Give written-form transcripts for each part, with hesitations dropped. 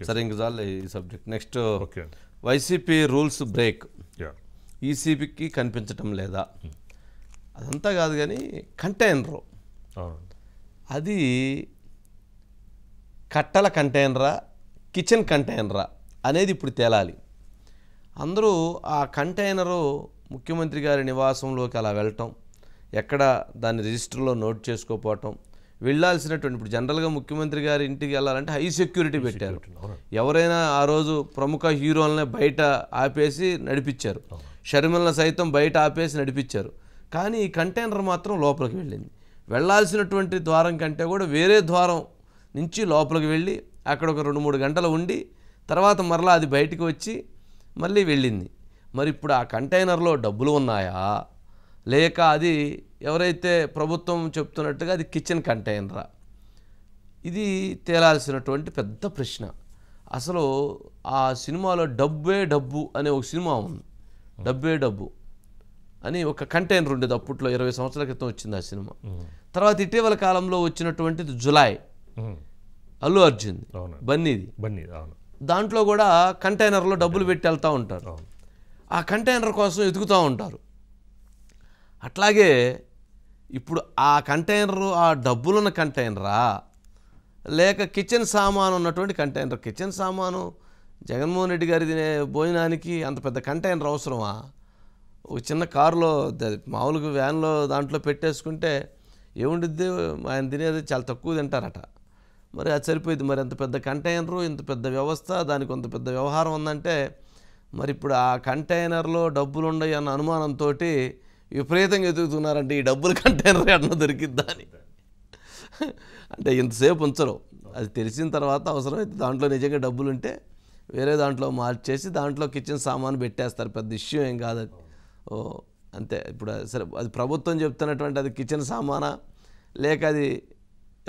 సరే ఇంక చాలు ఈ subject. Next YCP rules break ఈసీపీకి కనిపించటం లేదా, అదంతా కాదు కానీ కంటైనరు అది కట్టల కంటైనరా కిచెన్ కంటైనరా అనేది ఇప్పుడు తేలాలి. అందరూ ఆ కంటైనరు ముఖ్యమంత్రి గారి నివాసంలోకి అలా వెళ్ళటం, ఎక్కడ దాన్ని రిజిస్టర్లో నోట్ చేసుకోపోవటం, వెళ్ళాల్సినటువంటి ఇప్పుడు జనరల్గా ముఖ్యమంత్రి గారి ఇంటికి వెళ్ళాలంటే హై సెక్యూరిటీ పెట్టారు. ఎవరైనా ఆ రోజు ప్రముఖ హీరోలనే బయట ఆపేసి నడిపించారు, షర్మిలను సైతం బయట ఆపేసి నడిపించారు. కానీ ఈ కంటైనర్ మాత్రం లోపలికి వెళ్ళింది. వెళ్ళాల్సినటువంటి ద్వారం కంటే కూడా వేరే ద్వారం నుంచి లోపలికి వెళ్ళి అక్కడ ఒక 2-3 గంటలు ఉండి తర్వాత మరలా అది బయటికి వచ్చి మళ్ళీ వెళ్ళింది. మరి ఇప్పుడు ఆ కంటైనర్లో డబ్బులు ఉన్నాయా లేక అది ఎవరైతే ప్రభుత్వం చెప్తున్నట్టుగా అది కిచెన్ కంటైనరా, ఇది తేలాల్సినటువంటి పెద్ద ప్రశ్న. అసలు ఆ సినిమాలో డబ్బే డబ్బు అనే ఒక సినిమా ఉంది, డబ్బే డబ్బు అని ఒక కంటైనర్ ఉండేది. అప్పట్లో 20 సంవత్సరాల క్రితం వచ్చింది ఆ సినిమా. తర్వాత ఇటీవల కాలంలో వచ్చినటువంటిది జులాయ్, అల్లు అర్జున్ బన్నీది. దాంట్లో కూడా కంటైనర్లో డబ్బులు పెట్టి వెళ్తూ ఉంటారు, ఆ కంటైనర్ కోసం ఎదుగుతూ ఉంటారు. అట్లాగే ఇప్పుడు ఆ కంటైనరు ఆ డబ్బులున్న కంటైనరా లేక కిచెన్ సామాను ఉన్నటువంటి కంటైనర్. కిచెన్ సామాను జగన్మోహన్ రెడ్డి గారి తినే భోజనానికి అంత పెద్ద కంటైనర్ అవసరమా? ఒక చిన్న కారులో మామూలుగా వ్యాన్లో దాంట్లో పెట్టేసుకుంటే ఏముండిద్ది, ఆయన తినేది చాలా తక్కువ తింటారట. మరి అది సరిపోయింది. మరి అంత పెద్ద కంటైనరు, ఇంత పెద్ద వ్యవస్థ, దానికి కొంత పెద్ద వ్యవహారం ఉందంటే మరి ఇప్పుడు ఆ కంటైనర్లో డబ్బులు ఉన్నాయి అన్న అనుమానంతో విపరీతంగా ఎదుగుతున్నారంటే ఈ డబ్బుల కంటైనర్ ఎట్లా దొరికిద్దా అని. అంటే ఇంతసేపు ఉంచరు, అది తెలిసిన తర్వాత అవసరమైతే దాంట్లో నిజంగా డబ్బులు ఉంటే వేరే దాంట్లో మార్చేసి దాంట్లో కిచెన్ సామాను పెట్టేస్తారు. పెద్ద ఇష్యూ ఏం కాదు అది. అంతే. ఇప్పుడు సరే అది ప్రభుత్వం చెప్తున్నటువంటి అది కిచెన్ సామానా లేక అది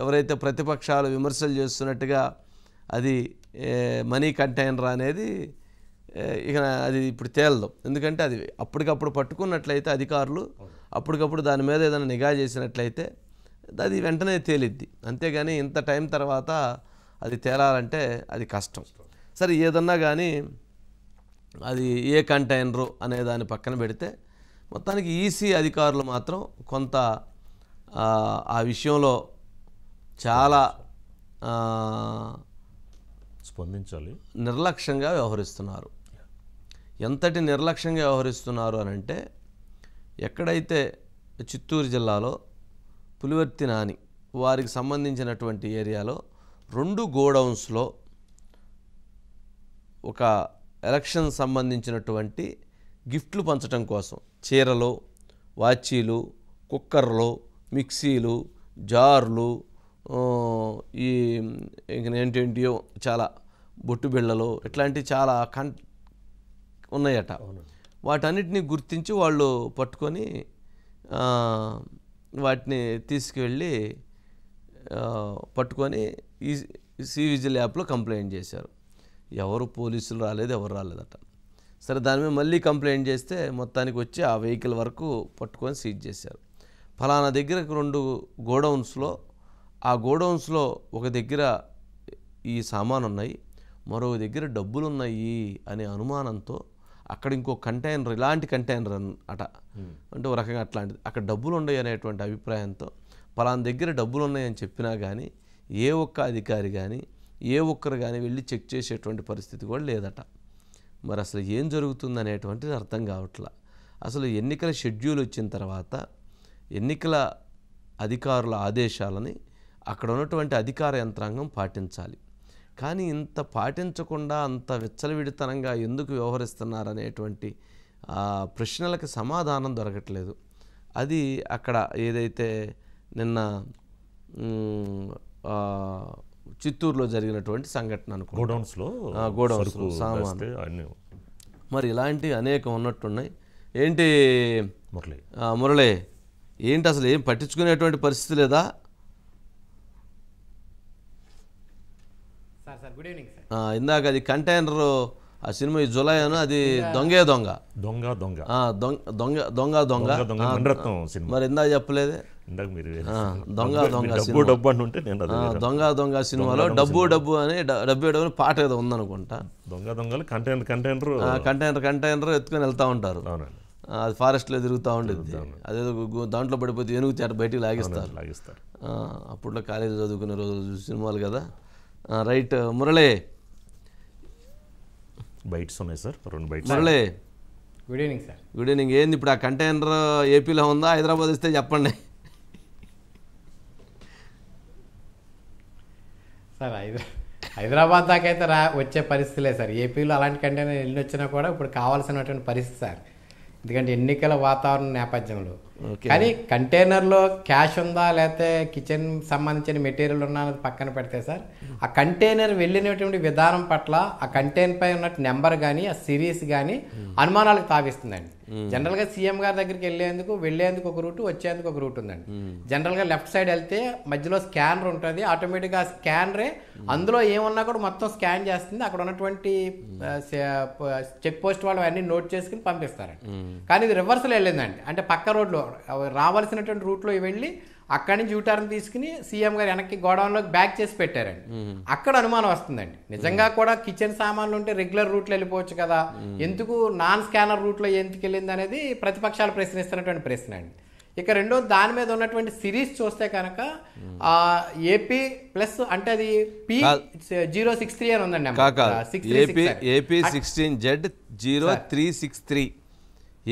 ఎవరైతే ప్రతిపక్షాలు విమర్శలు చేస్తున్నట్టుగా అది మనీ కంటైనర్ అనేది ఇక అది ఇప్పుడు తేలదు. ఎందుకంటే అది అప్పటికప్పుడు పట్టుకున్నట్లయితే అధికారులు అప్పటికప్పుడు దాని మీద ఏదైనా నిఘా చేసినట్లయితే అది వెంటనే తేలిద్ది. అంతేగాని ఇంత టైం తర్వాత అది తేలాలంటే అది కష్టం. సరే ఏదన్నా కానీ అది ఏ కంటైనరు అనే దాన్ని పక్కన పెడితే మొత్తానికి ఈసీ అధికారులు మాత్రం కొంత ఆ విషయంలో చాలా స్పందించాలి, నిర్లక్ష్యంగా వ్యవహరిస్తున్నారు. ఎంతటి నిర్లక్ష్యంగా వ్యవహరిస్తున్నారు అని అంటే, ఎక్కడైతే చిత్తూరు జిల్లాలో పులివర్తి నాని వారికి సంబంధించినటువంటి ఏరియాలో 2 గోడౌన్స్లో ఒక ఎలక్షన్ సంబంధించినటువంటి గిఫ్ట్లు పంచడం కోసం చీరలు, వాచీలు, కుక్కర్లు, మిక్సీలు, జార్లు, ఈ ఏంటేంటియో చాలా బొట్టు బిళ్ళలు ఇట్లాంటివి చాలా ఉన్నాయట. వాటన్నిటిని గుర్తించి వాళ్ళు పట్టుకొని వాటిని తీసుకువెళ్ళి పట్టుకొని ఈ సివిజిల్ యాప్లో కంప్లైంట్ చేశారు. ఎవరు పోలీసులు రాలేదు, ఎవరు రాలేదట. సరే దాని మీద మళ్ళీ కంప్లైంట్ చేస్తే మొత్తానికి వచ్చి ఆ వెహికల్ వరకు పట్టుకొని సీజ్ చేశారు. ఫలానా దగ్గర 2 గోడౌన్స్లో, ఆ గోడౌన్స్లో ఒక దగ్గర ఈ సామాను ఉన్నాయి, మరో దగ్గర డబ్బులు ఉన్నాయి అనే అనుమానంతో అక్కడ ఇంకో కంటైనర్, ఇలాంటి కంటైనర్ అట, అంటే ఒక రకంగా అట్లాంటిది, అక్కడ డబ్బులు ఉన్నాయి అనేటువంటి అభిప్రాయంతో ఫలానా దగ్గర డబ్బులు ఉన్నాయని చెప్పినా కానీ ఏ ఒక్క అధికారి కానీ ఏ ఒక్కరు కానీ వెళ్ళి చెక్ చేసేటువంటి పరిస్థితి కూడా లేదట. మరి అసలు ఏం జరుగుతుంది అనేటువంటిది అర్థం కావట్లా. అసలు ఎన్నికల షెడ్యూల్ వచ్చిన తర్వాత ఎన్నికల అధికారుల ఆదేశాలని అక్కడ ఉన్నటువంటి అధికార యంత్రాంగం పాటించాలి. కానీ ఇంత పాటించకుండా అంత విచ్చలవిడితనంగా ఎందుకు వ్యవహరిస్తున్నారనేటువంటి ప్రశ్నలకు సమాధానం దొరకట్లేదు. అది అక్కడ ఏదైతే నిన్న చిత్తూరులో జరిగినటువంటి సంఘటన అనుకో, గోడౌన్స్లో సామాను. మరి ఇలాంటివి అనేకం ఉన్నట్టున్నాయి. ఏంటి మురళి, ఏంటి అసలు ఏం పట్టించుకునేటువంటి పరిస్థితి లేదా? ఇందాక అది కంటైనర్ ఆ సినిమా జులై అని అది దొంగే దొంగ దొంగ దొంగ దొంగ దొంగ దొంగ దొంగ మరి ఇందాక చెప్పలేదే. ఇందాక మీరు దొంగ దొంగ డబ్బు సినిమా డబ్బు అంటుంటే నేను అదే దొంగ దొంగ సినిమాలో డబ్బు డబ్బు అని డబ్బు ఏడవని పాట ఏదో ఉందనుకుంటా. దొంగ దొంగలు కంటైనర్ కంటైనర్ ఎత్తుకొని వెళ్తూ ఉంటారు. అవునండి, అది ఫారెస్ట్లో తిరుగుతూ ఉండేది. అదేదో దాంట్లో పడిపోతే ఏనుగు చేట బయటికి లాగిస్తారు. అప్పట్లో కాలేజీ చదువుకునే రోజులు సినిమాలు కదా. రైట్ మురళి, బైట్స్ ఉన్నాయి sir, 2 bites. Murali good evening sir. Good evening. ఏంది ఇప్పుడు ఆ కంటైనర్ ఏపీలో ఉందా, హైదరాబాద్ ఇస్తే చెప్పండి సార్. హైదరాబాద్ దాకా అయితే వచ్చే పరిస్థితులే సార్. ఏపీలో అలాంటి కంటైనర్ వెళ్ళి వచ్చినా కూడా ఇప్పుడు కావాల్సినటువంటి పరిస్థితి సార్. ఎందుకంటే ఎన్నికల వాతావరణం నేపథ్యంలో. కానీ కంటైనర్లో క్యాష్ ఉందా లేకపోతే కిచెన్ సంబంధించిన మెటీరియల్ ఉన్నా అనేది పక్కన పెడితే సార్, ఆ కంటైనర్ వెళ్ళినటువంటి విధానం పట్ల ఆ కంటైనర్ పై ఉన్న నెంబర్ కానీ ఆ సిరీస్ కానీ అనుమానాలకు తావిస్తుందండి. జనరల్గా సీఎం గారి దగ్గరికి వెళ్ళేందుకు ఒక రూట్, వచ్చేందుకు ఒక రూట్ ఉందండి. జనరల్గా లెఫ్ట్ సైడ్ వెళ్తే మధ్యలో స్కానర్ ఉంటుంది. ఆటోమేటిక్గా ఆ స్కానరే అందులో ఏమన్నా కూడా మొత్తం స్కాన్ చేస్తుంది. అక్కడ ఉన్నటువంటి చెక్ పోస్ట్ వాళ్ళు అన్ని నోట్ చేసుకుని పంపిస్తారండి. కానీ ఇది రివర్స్లో వెళ్ళిందండి. అంటే పక్క రోడ్లో రావాల్సినటువంటి రూట్లో వెళ్ళి అక్కడి నుంచి యూటర్న్ తీసుకుని సీఎం గారు వెనక్కి గోడౌన్లోకి బ్యాక్ చేసి పెట్టారండి. అక్కడ అనుమానం వస్తుందండి. నిజంగా కూడా కిచెన్ సామాన్లు ఉంటే రెగ్యులర్ రూట్లో వెళ్ళిపోవచ్చు కదా, ఎందుకు నాన్ స్కానర్ రూట్లో ఎందుకు వెళ్ళింది అనేది ప్రతిపక్షాలు ప్రశ్నిస్తున్నటువంటి ప్రశ్న అండి. ఇక రెండో దాని మీద ఉన్నటువంటి సిరీస్ చూస్తే కనుక ఏపీ ప్లస్ అంటే అది P063 అని ఉందండి. AP 16Z0363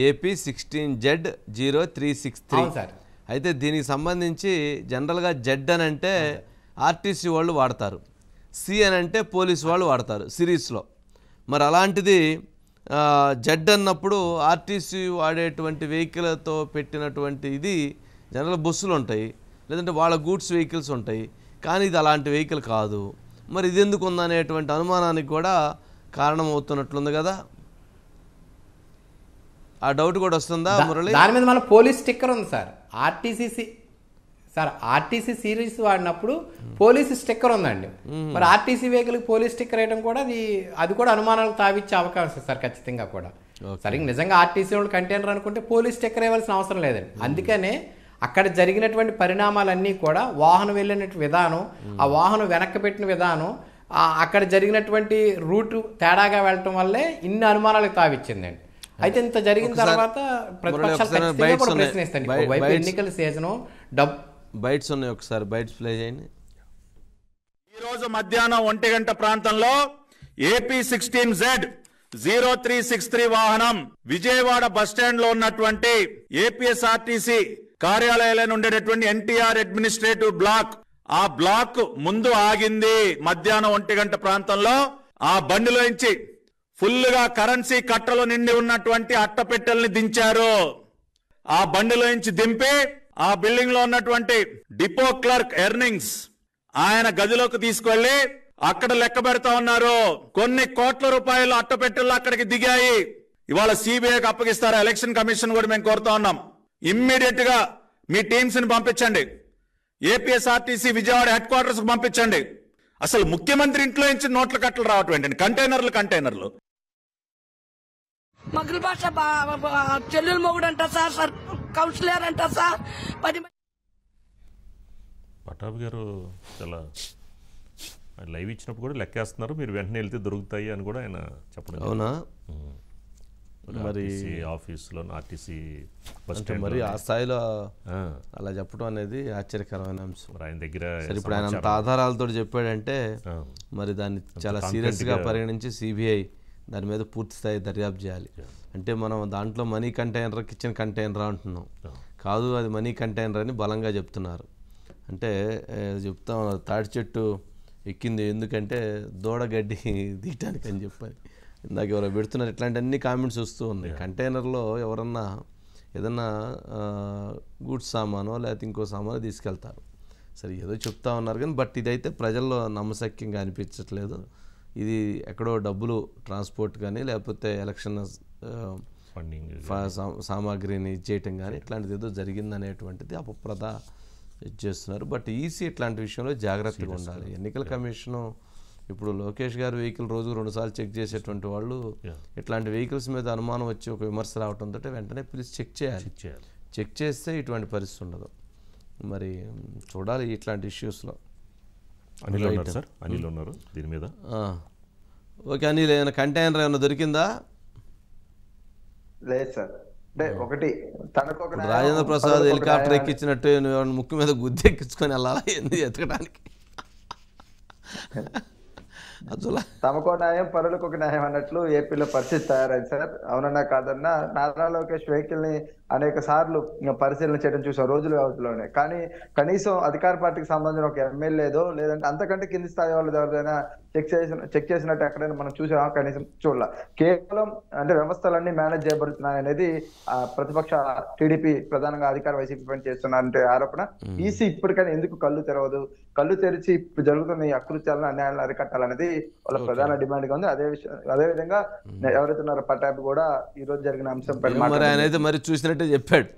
AP 16Z0363 sir. అయితే దీనికి సంబంధించి జనరల్గా జెడ్ అని అంటే ఆర్టీసీ వాళ్ళు వాడతారు, సి అని అంటే పోలీసు వాళ్ళు వాడతారు సిరీస్లో. మరి అలాంటిది జెడ్ అన్నప్పుడు ఆర్టీసీ వాడేటువంటి వెహికల్తో పెట్టినటువంటి ఇది జనరల్ బస్సులు ఉంటాయి, లేదంటే వాళ్ళ గూడ్స్ వెహికల్స్ ఉంటాయి. కానీ ఇది అలాంటి వెహికల్ కాదు. మరి ఇది ఎందుకు ఉందనేటువంటి అనుమానానికి కూడా కారణమవుతున్నట్లుంది కదా. ఆ డౌట్ కూడా వస్తుందా మురళి? దాని మీద మన పోలీస్ స్టిక్కర్ ఉంది సార్. ఆర్టీసీ సిరీస్ వాడినప్పుడు పోలీస్ స్టిక్కర్ ఉందండి. మరి ఆర్టీసీ వెహికల్ పోలీస్ స్టిక్కర్ వేయడం కూడా అది కూడా అనుమానాలకు తావిచ్చే అవకాశం సార్ ఖచ్చితంగా కూడా. సరే, నిజంగా ఆర్టీసీ వాళ్ళు కంటైనర్ అనుకుంటే పోలీస్ స్టిక్కర్ వేయవలసిన అవసరం లేదండి. అందుకనే అక్కడ జరిగినటువంటి పరిణామాలన్నీ కూడా వాహనం వెళ్ళిన విధానం, ఆ వాహనం వెనక్కి పెట్టిన విధానం, అక్కడ జరిగినటువంటి రూట్ తేడాగా వెళ్ళటం వల్లే ఇన్ని అనుమానాలకు తావిచ్చిందండి. అయితే ఇంత జరిగిన తర్వాత ప్రతిపక్షాలు ఎన్నికల సీజను బైట్స్ ఉన్నాయి, ఒకసారి బైట్స్ ప్లే చేయండి. ఈరోజు మధ్యాహ్నం 1 గంట ప్రాంతంలో ఏపీ 16Z0363 వాహనం విజయవాడ బస్టాండ్ లో ఉన్నటువంటి ఏపీఎస్ఆర్టీసీ కార్యాలయాలను ఉండేటటువంటి ఎన్టీఆర్ అడ్మినిస్ట్రేటివ్ బ్లాక్, ఆ బ్లాక్ ముందు ఆగింది. మధ్యాహ్నం 1 గంట ప్రాంతంలో ఆ బండిలోంచి ఫుల్ గా కరెన్సీ కట్టలు నిండి ఉన్నటువంటి అట్టపెట్టెల్ని దించారు. ఆ బండిలోంచి దింపి ఆ బిల్డింగ్ లో ఉన్నటువంటి డిపో క్లర్క్ ఎర్నింగ్స్ ఆయన గదిలోకి తీసుకెళ్లి అక్కడ లెక్క పెడతా ఉన్నారు. కొన్ని కోట్ల రూపాయలు అట్టపెట్టెలు అక్కడికి దిగాయి. ఇవాళ సిబిఐకి అప్పగిస్తారా? ఎలక్షన్ కమిషన్ కూడా మేము కోరుతా ఉన్నాం. ఇమ్మీడియట్ గా మీ టీమ్స్ ని పంపించండి, ఏపీఎస్ఆర్టీసీ విజయవాడ హెడ్ క్వార్టర్స్ కు పంపించండి. అసలు ముఖ్యమంత్రి ఇంట్లో నుంచి నోట్ల కట్టలు రావటం ఏంటండి? కంటైనర్లు మగ్గుల భాష చెల్లెలు మొగుడు అంట సార్, కౌన్సిలర్ అంట సార్. పట్టాభి గారు చాలా లైవ్ ఇచ్చినప్పుడు కూడా లెక్కేస్తున్నారు, మీరు వెంటనే వెళ్తే దొరుకుతాయి అని కూడా ఆయన చెప్పడం. అవునా? మరి ఆఫీసులో ఆర్టీసీ బస్ మరి ఆ స్థాయిలో అలా చెప్పడం అనేది ఆశ్చర్యకరమైన అంశం. ఆయన దగ్గర ఇప్పుడు ఆయన అంత ఆధారాలతో చెప్పాడంటే మరి దాన్ని చాలా సీరియస్గా పరిగణించి సిబిఐ దాని మీద పూర్తి స్థాయి దర్యాప్తు చేయాలి. అంటే మనం దాంట్లో మనీ కంటైనర్, కిచెన్ కంటైనర్ అంటున్నాం, కాదు అది మనీ కంటైనర్ అని బలంగా చెప్తున్నారు. అంటే చెప్తాం తాటి చెట్టు ఎక్కింది ఎందుకంటే దూడ గడ్డి తీయటానికి అని చెప్పని ఇందాక ఎవరో పెడుతున్నారు. ఇట్లాంటి అన్ని కామెంట్స్ వస్తూ ఉన్నాయి. కంటైనర్లో ఎవరన్నా ఏదన్నా గూడ్స్ సామానో లేకపోతే ఇంకో సామానో తీసుకెళ్తారు. సరే ఏదో చెప్తా ఉన్నారు కానీ బట్ ఇదైతే ప్రజల్లో నమ్మశక్యంగా అనిపించట్లేదు. ఇది ఎక్కడో డబ్బులు ట్రాన్స్పోర్ట్ కానీ లేకపోతే ఎలక్షన్ ఫండింగ్ సామాగ్రిని చేయటం కానీ ఇట్లాంటిది ఏదో జరిగిందనేటువంటిది అపప్రద చేస్తున్నారు. బట్ ఈసీ ఇట్లాంటి విషయంలో జాగ్రత్తగా ఉండాలి. ఎన్నికల కమిషను ఇప్పుడు లోకేష్ గారు వెహికల్ రోజు 2 సార్లు చెక్ చేసేటువంటి వాళ్ళు ఇట్లాంటి వెహికల్స్ మీద అనుమానం వచ్చి ఒక విమర్శ రావడంతో వెంటనే పిలిచి చెక్ చేయాలి. చెక్ చేస్తే ఇటువంటి పరిస్థితి ఉండదు. మరి చూడాలి ఇట్లాంటి ఇష్యూస్లో. అనిల్ ఉన్నారు సార్, అనిల్ ఉన్నారు దీని మీద. ఓకే అనిల్, ఏమైనా కంటైనర్ ఏమైనా దొరికిందా? లేదు సార్. అంటే ఒకటి తనకు ఒక రాజేంద్ర ప్రసాద్ హెలికాప్టర్ ఎక్కించినట్టు ముక్కు మీద గుద్ది ఎక్కించుకొని వెళ్ళాలా ఏంది ఎతకడానికి? తమకో న్యాయం పరులకు ఒక న్యాయం అన్నట్లు ఏపీలో పరిస్థితి తయారైంది సార్. అవునన్నా కాదన్నా నారా లోకేష్ వెహికల్ ని అనేక సార్లు పరిశీలన చేయడం చూసాం రోజుల వ్యవధిలోనే. కానీ కనీసం అధికార పార్టీకి సంబంధించిన ఒక ఎమ్మెల్యేదో లేదంటే అంతకంటే కింది స్థాయి వాళ్ళు ఎవరైనా చెక్ చేసినట్టు ఎక్కడైనా మనం చూసామా? కనీసం చూడాల. కేవలం అంటే వ్యవస్థలన్నీ మేనేజ్ చేయబడుతున్నాయి అనేది ప్రతిపక్ష టీడీపీ ప్రధానంగా అధికార వైసీపీ పని చేస్తున్నారంటే ఆరోపణ. ఈసీ ఇప్పటికైనా ఎందుకు కళ్ళు తెరవదు? కళ్ళు తెరిచి ఇప్పుడు జరుగుతున్న ఈ అకృత్యాలను అన్యాయాలను అరికట్టాలనేది వాళ్ళ ప్రధాన డిమాండ్ గా ఉంది. అదే విధంగా ఎవరైతే ఉన్నారో పటాబ్ కూడా ఈ రోజు జరిగిన అంశం పైన మరి చూసినట్టే చెప్పాడు.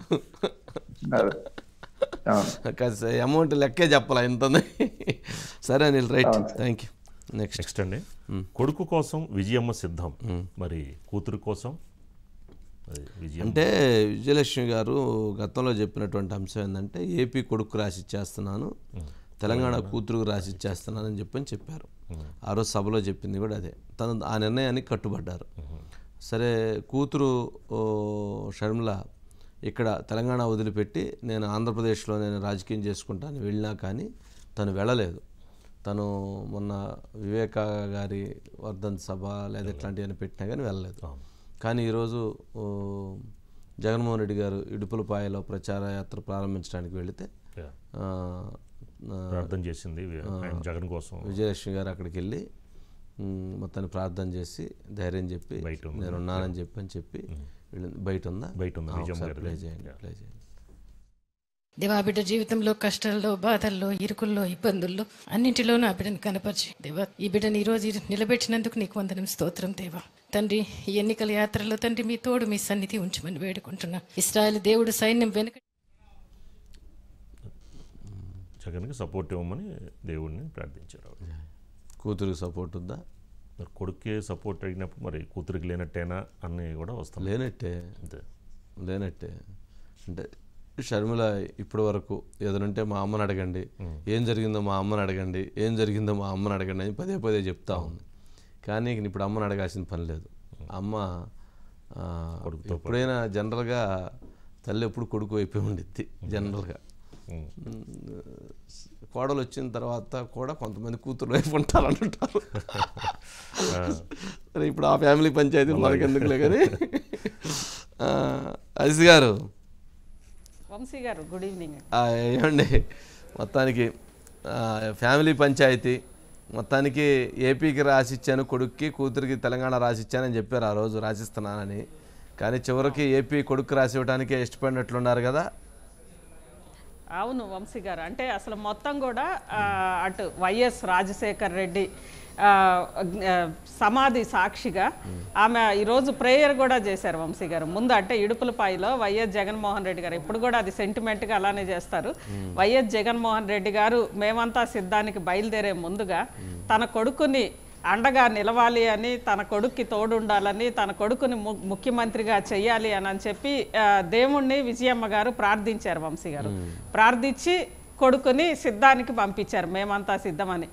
అమౌంట్ లెక్కే చెప్పాలా ఇంత. సరే Anil, right, thank you. Next అండి, కొడుకు కోసం విజయమ్మ సిద్ధం, మరి కూతురు కోసం అంటే విజయలక్ష్మి గారు గతంలో చెప్పినటువంటి అంశం ఏంటంటే ఏపీ కొడుకు రాసి ఇచ్చేస్తున్నాను, తెలంగాణ కూతురుకు రాసి ఇచ్చేస్తున్నానని చెప్పారు. ఆ రోజు సభలో చెప్పింది కూడా అదే. తను ఆ నిర్ణయానికి కట్టుబడ్డారు. సరే, కూతురు షర్మిల ఇక్కడ తెలంగాణ వదిలిపెట్టి నేను ఆంధ్రప్రదేశ్లో నేను రాజకీయం చేసుకుంటాను వెళ్ళినా కానీ తను వెళ్ళలేదు. తను మొన్న వివేక గారి వర్ధంతి సభ లేదా ఇట్లాంటివన్నీ పెట్టినా కానీ వెళ్ళలేదు. కానీ ఈరోజు జగన్మోహన్ రెడ్డి గారు ఇడుపులపాయలో ప్రచార యాత్ర ప్రారంభించడానికి వెళితే ప్రార్థన చేసింది జగన్ కోసం. విజయలక్ష్మి గారు అక్కడికి వెళ్ళి మొత్తాన్ని ప్రార్థన చేసి ధైర్యం చెప్పి నేను ఉన్నానని చెప్పి బయట ఉందా? ప్లే చేయండి. దేవా, బిడ్డ జీవితంలో కష్టాల్లో, బాధల్లో, ఇరుకుల్లో, ఇబ్బందుల్లో అన్నింటిలో నా బిడ్డను కనపరిచి దేవా, ఈ బిడ్డను ఈరోజు నిలబెట్టినందుకు నీకు వందనం, స్తోత్రం దేవా. తండ్రి, ఈ ఎన్నికల యాత్రలో తండ్రి మీ తోడు, మీ సన్నిధి ఉంచమని వేడుకుంటున్నా. ఇశ్రాయేలు దేవుడు సైన్యం వెనుక జగన్కి సపోర్ట్ ఇవ్వమని దేవుడిని ప్రార్థించారు. కూతురికి సపోర్ట్ ఉందా? మరి కొడుకే సపోర్ట్ అడిగినప్పుడు మరి కూతురికి లేనట్టేనా అని కూడా వస్తాం. లేనట్టే అంటే షర్మిల ఇప్పటి వరకు ఏదనంటే మా అమ్మని అడగండి, ఏం జరిగిందో మా అమ్మని అడగండి, ఏం జరిగిందో మా అమ్మని అడగండి అని పదే పదే చెప్తా ఉంది. కానీ ఇప్పుడు అమ్మని అడగాల్సిన పని లేదు. అమ్మ ఎప్పుడైనా జనరల్గా తల్లి ఎప్పుడు కొడుకు అయిపోయి ఉండిద్ది. జనరల్గా కోడలు వచ్చిన తర్వాత కూడా కొంతమంది కూతురు వైపు ఉంటారంటారు. ఇప్పుడు ఆ ఫ్యామిలీ పంచాయతీ మనకి ఎందుకులే. కానీ అజిత్ గారు, వంశీ గారు, గుడ్ ఈవినింగ్. ఏమండి, మొత్తానికి ఫ్యామిలీ పంచాయతీ మొత్తానికి ఏపీకి రాసిచ్చాను కొడుక్కి, కూతురికి తెలంగాణ రాసిచ్చానని చెప్పారు ఆ రోజు రాసిస్తున్నానని. కానీ చివరికి ఏపీ కొడుకు రాసి ఇవ్వడానికే ఇష్టపడినట్లున్నారు కదా? అవును వంశీ గారు, అంటే అసలు మొత్తం కూడా అటు వైఎస్ రాజశేఖర్ రెడ్డి సమాధి సాక్షిగా ఆమె ఈరోజు ప్రేయర్ కూడా చేశారు వంశీ గారు. ముందు అంటే ఇడుపులపాయలో వైఎస్ జగన్మోహన్ రెడ్డి గారు, ఇప్పుడు కూడా అది సెంటిమెంట్గా అలానే చేస్తారు. వైఎస్ జగన్మోహన్ రెడ్డి గారు మేమంతా సిద్ధానికి బయలుదేరే ముందుగా తన కొడుకుని అండగా నిలవాలి అని, తన కొడుక్కి తోడుండాలని, తన కొడుకుని ముఖ్యమంత్రిగా చెయ్యాలి అని చెప్పి దేవుణ్ణి విజయమ్మ గారు ప్రార్థించారు వంశీ గారు. ప్రార్థించి కొడుకుని సిద్ధానికి పంపించారు, మేమంతా సిద్ధమని.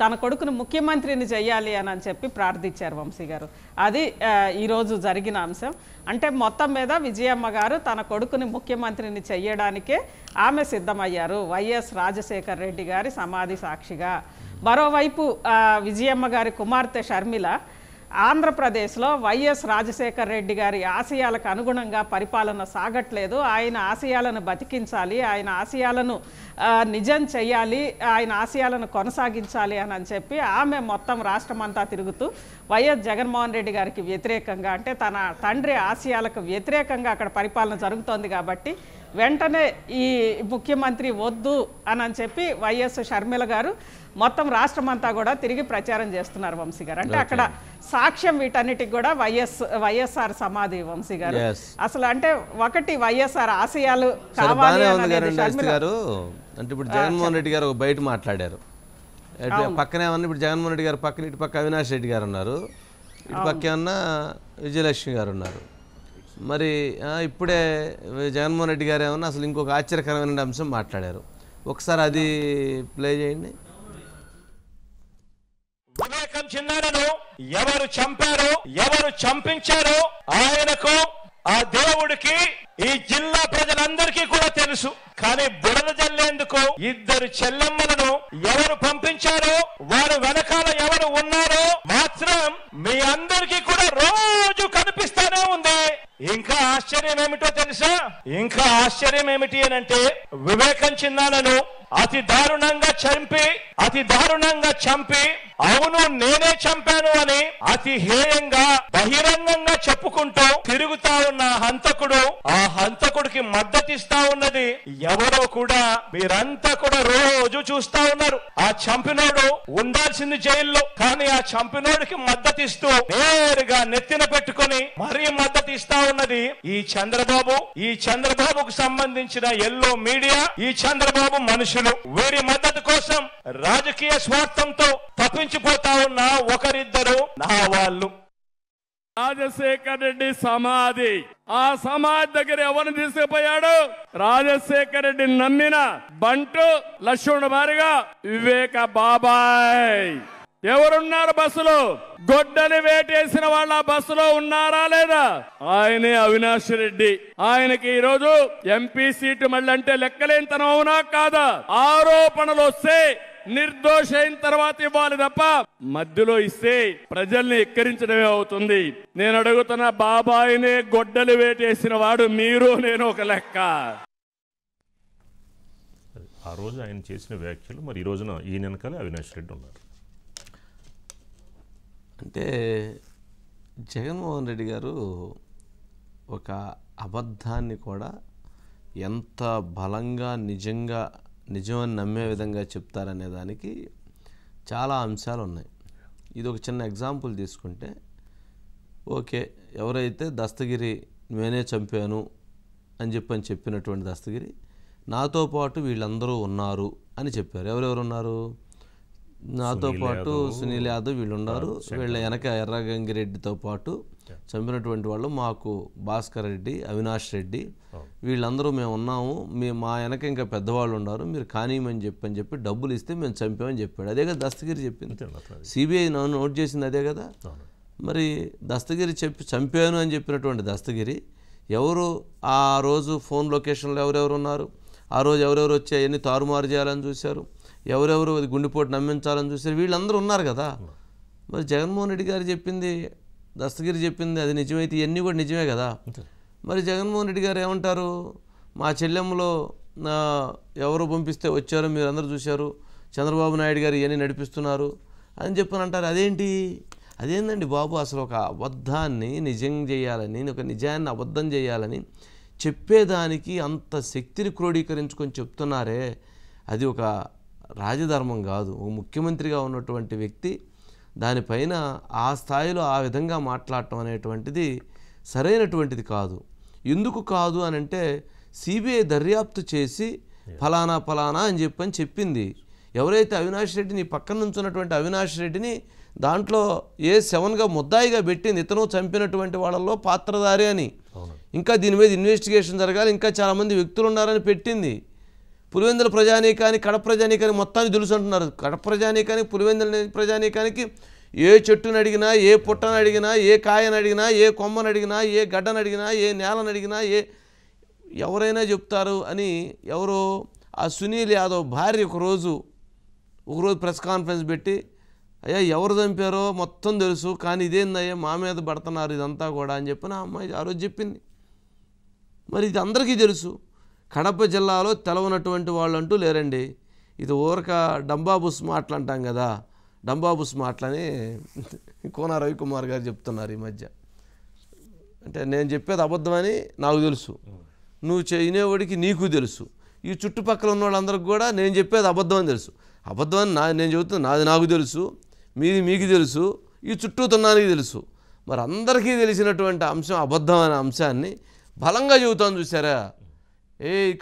తన కొడుకును ముఖ్యమంత్రిని చెయ్యాలి అని చెప్పి ప్రార్థించారు వంశీ గారు. అది ఈరోజు జరిగిన అంశం. అంటే మొత్తం మీద విజయమ్మ గారు తన కొడుకుని ముఖ్యమంత్రిని చెయ్యడానికే ఆమె సిద్ధమయ్యారు, వైఎస్ రాజశేఖర్ రెడ్డి గారి సమాధి సాక్షిగా. మరోవైపు విజయమ్మ గారి కుమార్తె షర్మిల ఆంధ్రప్రదేశ్లో వైఎస్ రాజశేఖర్ రెడ్డి గారి ఆశయాలకు అనుగుణంగా పరిపాలన సాగట్లేదు, ఆయన ఆశయాలను బతికించాలి, ఆయన ఆశయాలను నిజం చేయాలి, ఆయన ఆశయాలను కొనసాగించాలి అని చెప్పి ఆమె మొత్తం రాష్ట్రమంతా తిరుగుతూ వైఎస్ జగన్మోహన్ రెడ్డి గారికి వ్యతిరేకంగా, అంటే తన తండ్రి ఆశయాలకు వ్యతిరేకంగా అక్కడ పరిపాలన జరుగుతోంది కాబట్టి వెంటనే ఈ ముఖ్యమంత్రి వద్దు అని చెప్పి వైఎస్ షర్మిల గారు మొత్తం రాష్ట్రమంతా కూడా తిరిగి ప్రచారం చేస్తున్నారు వంశీ గారు. అంటే అక్కడ సాక్ష్యం వీటన్నిటికి కూడా వైఎస్ఆర్ సమాధి వంశీ గారు. అసలు అంటే ఒకటి వైఎస్ఆర్ ఆశయాలు కావాలి గారు. అంటే ఇప్పుడు జగన్మోహన్ రెడ్డి గారు బయట మాట్లాడారు, పక్కనే ఏమన్నా ఇప్పుడు జగన్మోహన్ రెడ్డి గారు పక్కన, ఇటు పక్క అవినాష్ రెడ్డి గారు ఉన్నారు, ఇటు పక్క ఏమన్నా విజయలక్ష్మి గారు ఉన్నారు. మరి ఇప్పుడే జగన్మోహన్ రెడ్డి గారు ఏమన్నా అసలు ఇంకొక ఆశ్చర్యకరమైన అంశం మాట్లాడారు. ఒకసారి అది ప్లే చేయండి. వివేకం చిన్నారను ఎవరు చంపారో, ఎవరు చంపించారో ఆయనకు, ఆ దేవుడికి, ఈ జిల్లా ప్రజలందరికీ కూడా తెలుసు. కానీ బురద జల్లేందుకు ఇద్దరు చెల్లెమ్మలను ఎవరు పంపించారో, వారు వెనకాల ఎవరు ఉన్నారో మాత్రం మీ అందరికీ కూడా రోజు కనిపిస్తానే ఉంది. ఇంకా ఆశ్చర్యం ఏమిటో తెలుసా? ఇంకా ఆశ్చర్యం ఏమిటి అనంటే, వివేకం చిన్నాలను అతి దారుణంగా చంపి అవును నేనే చంపాను అని అతి హేయంగా బహిరంగంగా చెప్పుకుంటూ తిరుగుతా ఉన్న హంతకుడు, ఆ హంతకుడికి మద్దతిస్తా ఉన్నది ఎవరో కూడా మీరంతా కూడా రోజు చూస్తా ఉన్నారు. ఆ చంపినోడు ఉండాల్సింది జైల్లో, కానీ ఆ చంపినోడికి మద్దతిస్తూ నేరుగా నెత్తిన పెట్టుకుని మరీ మద్దతిస్తా ఉన్నది ఈ చంద్రబాబుకు సంబంధించిన ఎల్లో మీడియా, ఈ చంద్రబాబు మనుషులు. వీరి మద్దతు కోసం రాజకీయ స్వార్థంతో తప్పించిపోతా ఉన్న ఒకరిద్దరు నా వాళ్ళు. రాజశేఖర్ రెడ్డి సమాధి, ఆ సమాధి దగ్గర ఎవరిని తీసుకుపోయాడు? రాజశేఖర్ రెడ్డి నమ్మిన బంటు లక్ష్మణ్ మారిగా వివేక బాబాయ్. ఎవరున్నారు బస్సులో? గొడ్డలి వేటేసిన వాళ్ళ బస్సులో ఉన్నారా లేదా? ఆయనే అవినాష్ రెడ్డి. ఆయనకి ఈ రోజు ఎంపీ సీటు మళ్ళీ అంటే లెక్కలేనితనం అవునా కాదా? ఆరోపణలు వస్తే నిర్దోష అయిన తర్వాత ఇవ్వాలి తప్ప మధ్యలో ఇస్తే ప్రజల్ని ఎక్కిరించడమే అవుతుంది. నేను అడుగుతున్న, బాబాయినే గొడ్డలి వేటేసిన వాడు మీరు, నేను ఒక లెక్క. ఆ రోజు ఆయన చేసిన వ్యాఖ్యలు మరి ఈ రోజున ఈయన వెనకాలే అవినాష్ రెడ్డి ఉన్నారు. అంటే జగన్మోహన్ రెడ్డి గారు ఒక అబద్ధాన్ని కూడా ఎంత బలంగా నిజమని నమ్మే విధంగా చెప్తారనే దానికి చాలా అంశాలు ఉన్నాయి. ఇది ఒక చిన్న ఎగ్జాంపుల్ తీసుకుంటే, ఓకే, ఎవరైతే దస్తగిరి నేనే చంపాను అని చెప్పినటువంటి దస్తగిరి నాతో పాటు వీళ్ళందరూ ఉన్నారు అని చెప్పారు. ఎవరెవరు ఉన్నారు? నాతో పాటు సునీల్ యాదవ్ వీళ్ళు ఉన్నారు, వీళ్ళ వెనక ఎర్రగంగిరెడ్డితో పాటు చంపినటువంటి వాళ్ళు మాకు భాస్కర్ రెడ్డి, అవినాష్ రెడ్డి, వీళ్ళందరూ మేము ఉన్నాము, మా వెనక ఇంకా పెద్దవాళ్ళు ఉన్నారు, మీరు కానీయమని చెప్పి డబ్బులు ఇస్తే మేము చంపామని చెప్పాడు. అదే కదా దస్తగిరి చెప్పింది. సిబిఐ నోట్ చేసింది అదే కదా. మరి దస్తగిరి చంపాను అని చెప్పినటువంటి దస్తగిరి ఎవరు? ఆ రోజు ఫోన్ లొకేషన్లో ఎవరెవరు ఉన్నారు, ఆ రోజు ఎవరెవరు వచ్చి అవన్నీ తారుమారు చేయాలని చూశారు, ఎవరెవరు అది గుండెపోటు నమ్మించాలని చూశారు, వీళ్ళందరూ ఉన్నారు కదా. మరి జగన్మోహన్ రెడ్డి గారు చెప్పింది, దస్తగిరి చెప్పింది అది నిజమైతే ఇవన్నీ కూడా నిజమే కదా. మరి జగన్మోహన్ రెడ్డి గారు ఏమంటారు? మా చెల్లెమ్మలో ఎవరు పంపిస్తే వచ్చారో మీరు అందరూ చూశారు, చంద్రబాబు నాయుడు గారు ఇవన్నీ నడిపిస్తున్నారు అని చెప్పని అంటారు. అదేందండి బాబు? అసలు ఒక అబద్ధాన్ని నిజం చేయాలని, ఒక నిజాన్ని అబద్ధం చేయాలని చెప్పేదానికి అంత శక్తిని క్రోడీకరించుకొని చెప్తున్నారే, అది ఒక రాజధర్మం కాదు. ఒక ముఖ్యమంత్రిగా ఉన్నటువంటి వ్యక్తి దానిపైన ఆ స్థాయిలో ఆ విధంగా మాట్లాడటం అనేటువంటిది సరైనటువంటిది కాదు. ఎందుకు కాదు అని అంటే, సిబిఐ దర్యాప్తు చేసి ఫలానా అని చెప్పింది. ఎవరైతే అవినాష్ రెడ్డిని పక్కన నుంచున్నటువంటి అవినాష్ రెడ్డిని దాంట్లో A7గా ముద్దాయిగా పెట్టింది, ఇతను చంపినటువంటి వాళ్ళల్లో పాత్రధారి అని. ఇంకా దీని మీద ఇన్వెస్టిగేషన్ జరగాలి, ఇంకా చాలామంది వ్యక్తులు ఉన్నారని పెట్టింది. పులివెందుల ప్రజానీకానికి, కడప ప్రజానీకానికి మొత్తాన్ని తెలుసు అంటున్నారు. కడప ప్రజానీకానికి, పులివెందుల ప్రజానీకానికి ఏ చెట్టును అడిగినా, ఏ పుట్టను అడిగినా, ఏ కాయను అడిగినా, ఏ కొమ్మను అడిగినా, ఏ గడ్డను అడిగినా, ఏ నేలను అడిగినా, ఎవరైనా చెప్తారు అని ఎవరో ఆ సునీల్ యాదవ్ భార్య ఒకరోజు ప్రెస్ కాన్ఫరెన్స్ పెట్టి, అయ్యా ఎవరు చంపారో మొత్తం తెలుసు, కానీ ఇదేందయ్యా మా మీద పడుతున్నారు ఇదంతా కూడా అని చెప్పిన అమ్మాయి ఆ రోజు చెప్పింది. మరి ఇది అందరికీ తెలుసు. కడప జిల్లాలో తెలవనటువంటి వాళ్ళు అంటూ లేరండి. ఇది ఊరక డంబాబుస్ మాటలు అంటాం కదా, డంబాబుస్ మాటలని కోన రవికుమార్ గారు చెప్తున్నారు ఈ మధ్య. అంటే నేను చెప్పేది అబద్ధమని నాకు తెలుసు, నువ్వు వినేవాడికి నీకు తెలుసు, ఈ చుట్టుపక్కల ఉన్న వాళ్ళందరికీ కూడా నేను చెప్పేది అబద్ధం అని తెలుసు. అబద్ధం అని నేను చెబుతున్నా, నాది నాకు తెలుసు, మీది మీకు తెలుసు, ఈ చుట్టూతున్నానికి తెలుసు. మరి అందరికీ తెలిసినటువంటి అంశం అబద్ధం అనే అంశాన్ని బలంగా చెబుతాను చూసారా,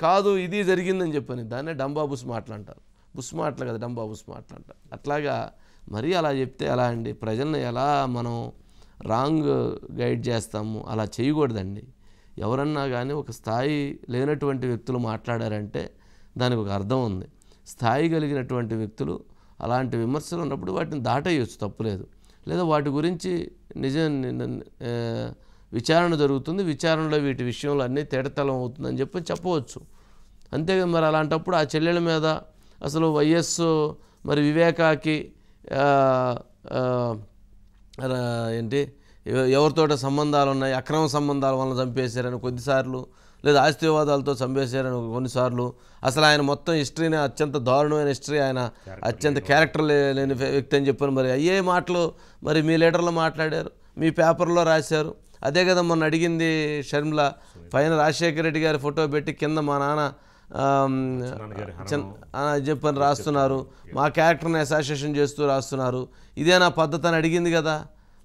కాదు ఇది జరిగిందని చెప్పని, దాన్నే డంబాబుస్ మాటలు అంటారు. బుస్ మాటలు కదా, డంబాబుస్ మాటలు అంటారు. అట్లాగా మరీ అలా చెప్తే ఎలా అండి? ప్రజల్ని ఎలా మనం రాంగ్ గైడ్ చేస్తాము? అలా చేయకూడదండి. ఎవరన్నా కానీ ఒక స్థాయి లేనటువంటి వ్యక్తులు మాట్లాడారంటే దానికి ఒక అర్థం ఉంది. స్థాయి కలిగినటువంటి వ్యక్తులు అలాంటి విమర్శలు ఉన్నప్పుడు వాటిని దాటేయచ్చు, తప్పులేదు. లేదా వాటి గురించి విచారణ జరుగుతుంది, విచారణలో వీటి విషయంలో అన్నీ తేటతలం అవుతుందని చెప్పవచ్చు. అంతేగా మరి అలాంటప్పుడు ఆ చెల్లెల మీద అసలు వైఎస్ మరి వివేకాకి ఏంటి ఎవరితోట సంబంధాలు ఉన్నాయి, అక్రమ సంబంధాల వలన చంపేశారని కొద్దిసార్లు, లేదా ఆస్తి వివాదాలతో చంపేశారని కొన్నిసార్లు, అసలు ఆయన మొత్తం హిస్టరీని అత్యంత దారుణమైన హిస్టరీ, ఆయన అత్యంత క్యారెక్టర్ లేని వ్యక్తి అని చెప్పాను. మరి అయ్యే మాటలు మరి మీ లీడర్లో మాట్లాడారు, మీ పేపర్లో రాశారు. అదే కదా మొన్న అడిగింది షర్మిల, పైన రాజశేఖర రెడ్డి గారి ఫోటో పెట్టి కింద మా నాన్న చెప్పని రాస్తున్నారు, మా క్యారెక్టర్ని అసోసియేషన్ చేస్తూ రాస్తున్నారు, ఇదే నా పద్ధతి అని అడిగింది కదా.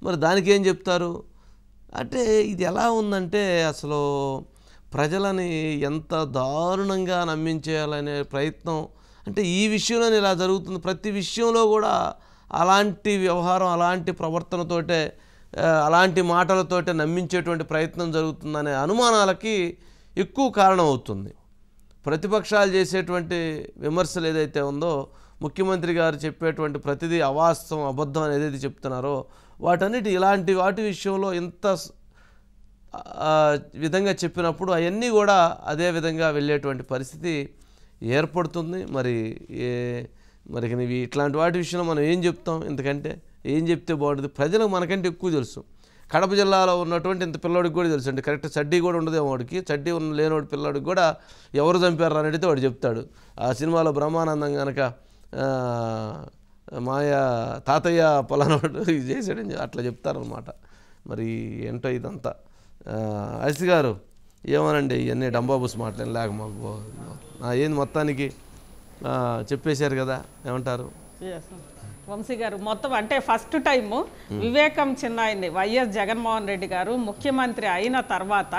మరి దానికి ఏం చెప్తారు అంటే ఇది ఎలా ఉందంటే అసలు ప్రజలని ఎంత దారుణంగా నమ్మించేయాలనే ప్రయత్నం. అంటే ఈ విషయంలో ఇలా జరుగుతుంది, ప్రతి విషయంలో కూడా అలాంటి వ్యవహారం, అలాంటి ప్రవర్తనతోటే, అలాంటి మాటలతోటే నమ్మించేటువంటి ప్రయత్నం జరుగుతుందనే అనుమానాలకి ఎక్కువ కారణం అవుతుంది. ప్రతిపక్షాలు చేసేటువంటి విమర్శలు ఏదైతే ఉందో, ముఖ్యమంత్రి గారు చెప్పేటువంటి ప్రతిదీ అవాస్తవం, అబద్ధం అని ఏదైతే చెప్తున్నారో వాటన్నిటి ఇలాంటి వాటి విషయంలో ఇంత విధంగా చెప్పినప్పుడు అవన్నీ కూడా అదే విధంగా వెళ్ళేటువంటి పరిస్థితి ఏర్పడుతుంది. మరి ఇట్లాంటి వాటి విషయంలో మనం ఏం చెప్తాం, ఎందుకంటే ఏం చెప్తే బాగుంటుంది, ప్రజలకు మనకంటే ఎక్కువ తెలుసు. కడప జిల్లాలో ఉన్నటువంటి ఇంత పిల్లోడికి కూడా తెలుసు అండి, కరెక్ట్ చడ్డీ కూడా ఉండదేమో వాడికి, చడ్డీ లేనివాడి పిల్లోడికి కూడా ఎవరు చంపారు అని అడిగితే వాడు చెప్తాడు. ఆ సినిమాలో బ్రహ్మానందం కనుక మాయా తాతయ్య పొలానోడు ఇది చేసాడని అట్లా చెప్తారనమాట. మరి ఏంటో ఇదంతా. అసి గారు ఏమోనండి, ఇవన్నీ డంబాబుస్ మాట్లాడి లేక మాకు ఏంది మొత్తానికి చెప్పేశారు కదా, ఏమంటారు? వంశీ గారు మొత్తం అంటే ఫస్ట్ టైము వివేకం చిన్నాయన్ని వైఎస్ జగన్మోహన్ రెడ్డి గారు ముఖ్యమంత్రి అయిన తర్వాత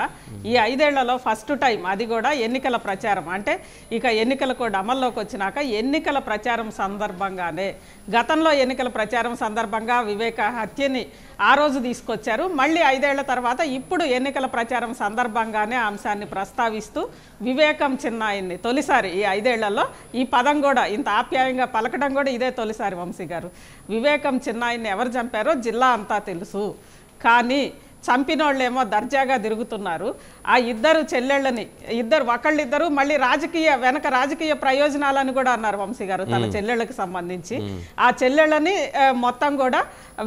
ఈ 5 ఏళ్లలో ఫస్ట్ టైం, అది కూడా ఎన్నికల ప్రచారం, అంటే ఇక ఎన్నికల కోడ్ అమల్లోకి వచ్చినాక ఎన్నికల ప్రచారం సందర్భంగానే, గతంలో ఎన్నికల ప్రచారం సందర్భంగా వివేక హత్యని ఆ రోజు తీసుకొచ్చారు, మళ్ళీ 5 ఏళ్ల తర్వాత ఇప్పుడు ఎన్నికల ప్రచారం సందర్భంగానే అంశాన్ని ప్రస్తావిస్తూ వివేకం చిన్నాయన్ని తొలిసారి ఈ 5 ఏళ్లలో ఈ పదం కూడా ఇంత ఆప్యాయంగా పలకడం కూడా ఇదే తొలిసారి. వంశీ గారు, వివేకం చిన్నాయన్ని ఎవరు చంపారో జిల్లా అంతా తెలుసు, కానీ చంపినోళ్ళేమో దర్జాగా తిరుగుతున్నారు. ఆ ఇద్దరు చెల్లెళ్ళని ఒకళ్ళిద్దరు మళ్ళీ రాజకీయ ప్రయోజనాలని కూడా అన్నారు వంశీ గారు తన చెల్లెళ్ళకి సంబంధించి. ఆ చెల్లెళ్ళని మొత్తం కూడా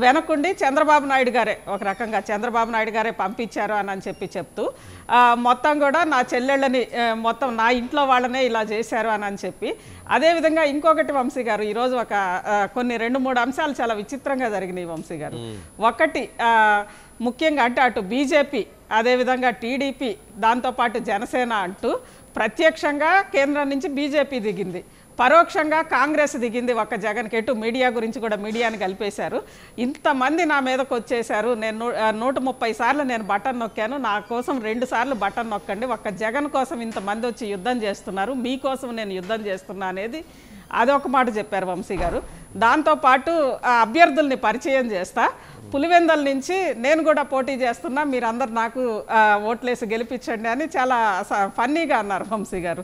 వెనకుండి చంద్రబాబు నాయుడు గారే, ఒక రకంగా చంద్రబాబు నాయుడు గారే పంపించారు అని చెప్తూ మొత్తం కూడా నా చెల్లెళ్ళని మొత్తం నా ఇంట్లో వాళ్ళనే ఇలా చేశారు అని చెప్పి. అదేవిధంగా ఇంకొకటి వంశీ గారు, ఈరోజు కొన్ని 2-3 అంశాలు చాలా విచిత్రంగా జరిగినాయి వంశీ గారు. ఒకటి ముఖ్యంగా అంటే అటు బీజేపీ, అదేవిధంగా టీడీపీ, దాంతోపాటు జనసేన అంటూ ప్రత్యక్షంగా కేంద్రం నుంచి బీజేపీ దిగింది, పరోక్షంగా కాంగ్రెస్ దిగింది ఒక్క జగన్కి. ఎటు మీడియా గురించి కూడా మీడియాని కలిపేశారు. ఇంతమంది నా మీదకి వచ్చేసారు, నేను 130 సార్లు నేను బటన్ నొక్కాను, నా కోసం 2 సార్లు బటన్ నొక్కండి, ఒక్క జగన్ కోసం ఇంతమంది వచ్చి యుద్ధం చేస్తున్నారు, మీకోసం నేను యుద్ధం చేస్తున్నా అనేది అదొక మాట చెప్పారు వంశీ గారు. దాంతోపాటు అభ్యర్థుల్ని పరిచయం చేస్తా, పులివెందల నుంచి నేను కూడా పోటీ చేస్తున్నా, మీరందరు నాకు ఓట్లేసి గెలిపించండి అని చాలా ఫన్నీగా అన్నారు వంశీ గారు.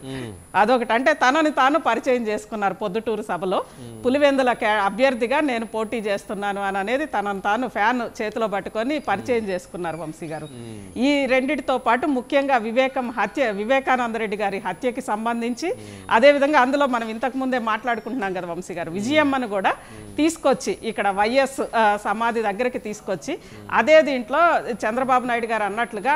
అదొకటి, అంటే తనని తాను పరిచయం చేసుకున్నారు పొద్దుటూరు సభలో, పులివెందుల అభ్యర్థిగా నేను పోటీ చేస్తున్నాను అని అనేది తనను తాను ఫ్యాన్ చేతిలో పట్టుకొని పరిచయం చేసుకున్నారు వంశీ గారు. ఈ రెండిటితో పాటు ముఖ్యంగా వివేకానంద రెడ్డి గారి హత్యకి సంబంధించి, అదేవిధంగా అందులో మనం ఇంతకుముందే మాట్లాడుకుంటున్నాం కదా వంశీ గారు, విజయమ్మను కూడా తీసుకొచ్చి ఇక్కడ వైఎస్ సమాధి దగ్గరికి తీసుకొచ్చి, అదే దీంట్లో చంద్రబాబు నాయుడు గారు అన్నట్లుగా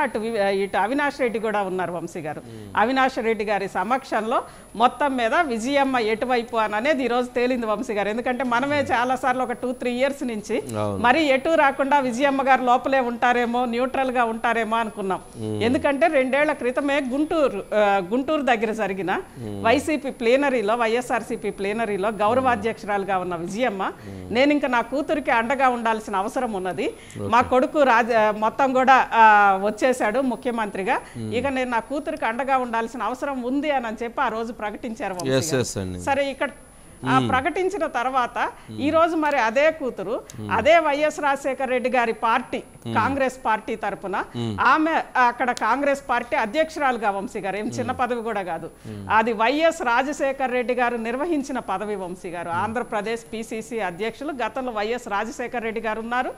ఇటు అవినాష్ రెడ్డి కూడా ఉన్నారు వంశీ గారు. అవినాష్ రెడ్డి గారి సమక్షంలో మొత్తం మీద విజయమ్మ ఎటువైపు అని అనేది ఈరోజు తేలింది వంశీ గారు. ఎందుకంటే మనమే చాలాసార్లు ఒక 2-3 ఇయర్స్ నుంచి మరి ఎటు రాకుండా విజయమ్మ గారు లోపలే ఉంటారేమో, న్యూట్రల్ గా ఉంటారేమో అనుకున్నాం. ఎందుకంటే 2 ఏళ్ల క్రితమే గుంటూరు దగ్గర జరిగిన వైసీపీ ప్లేనరీలో, వైఎస్ఆర్సీపీ ప్లేనరీలో గౌరవాధ్యక్షురాలుగా ఉన్న విజయమ్మ, నేను ఇంకా నా కూతురికి అండగా ఉండాల్సిన అవసరం ఉన్నది, మా కొడుకు మొత్తం కూడా వచ్చేసాడు ముఖ్యమంత్రిగా, ఇక నేను నా కూతురికి అండగా ఉండాల్సిన అవసరం ఉంది అని చెప్పి ఆ రోజు ప్రకటించారు. సరే, ప్రకటించిన తర్వాత ఈ రోజు మరి అదే కూతురు అదే వైఎస్ రాజశేఖర రెడ్డి గారి పార్టీ కాంగ్రెస్ పార్టీ తరపున ఆమె అక్కడ కాంగ్రెస్ పార్టీ అధ్యక్షురాలుగా వంశీ గారు, ఏం చిన్న పదవి కూడా కాదు, అది వైఎస్ రాజశేఖర రెడ్డి గారు నిర్వహించిన పదవి వంశీ గారు. ఆంధ్రప్రదేశ్ పిసిసి అధ్యక్షులు గతంలో వైఎస్ రాజశేఖర రెడ్డి గారు ఉన్నారు.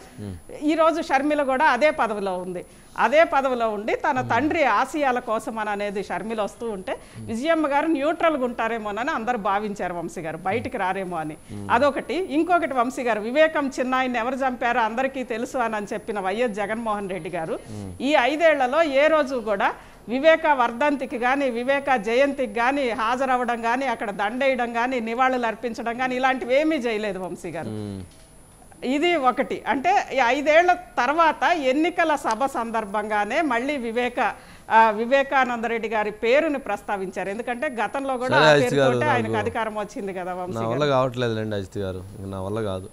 ఈ రోజు షర్మిల కూడా అదే పదవిలో ఉంది. అదే పదవిలో ఉండి తన తండ్రి ఆశయాల కోసం అని అనేది షర్మిల వస్తూ ఉంటే విజయమ్మ గారు న్యూట్రల్గా ఉంటారేమోనని అందరూ భావించారు వంశీ గారు, బయటికి రారేమో అని. అదొకటి. ఇంకొకటి వంశీ గారు, వివేకం చిన్నాయిని ఎవరు చంపారో అందరికీ తెలుసు అని చెప్పిన వైఎస్ జగన్మోహన్ రెడ్డి గారు ఈ 5 ఏళ్లలో ఏ రోజు కూడా వివేక వర్ధంతికి కానీ వివేక జయంతికి కానీ హాజరవ్వడం కానీ అక్కడ దండేయడం కానీ నివాళులు అర్పించడం కానీ ఇలాంటివి ఏమీ చేయలేదు వంశీ గారు. ఇది ఒకటి. అంటే 5 ఏళ్ల తర్వాత ఎన్నికల సభ సందర్భంగానే మళ్ళీ వివేకానందరెడ్డి గారి పేరుని ప్రస్తావించారు. ఎందుకంటే గతంలో కూడా ఆ పేరుతోటే ఆయనకు అధికారం వచ్చింది కదా వంశీ నా వల్ల కావట్లేదులేండి అజిత్ గారు, నా వల్ల కాదు.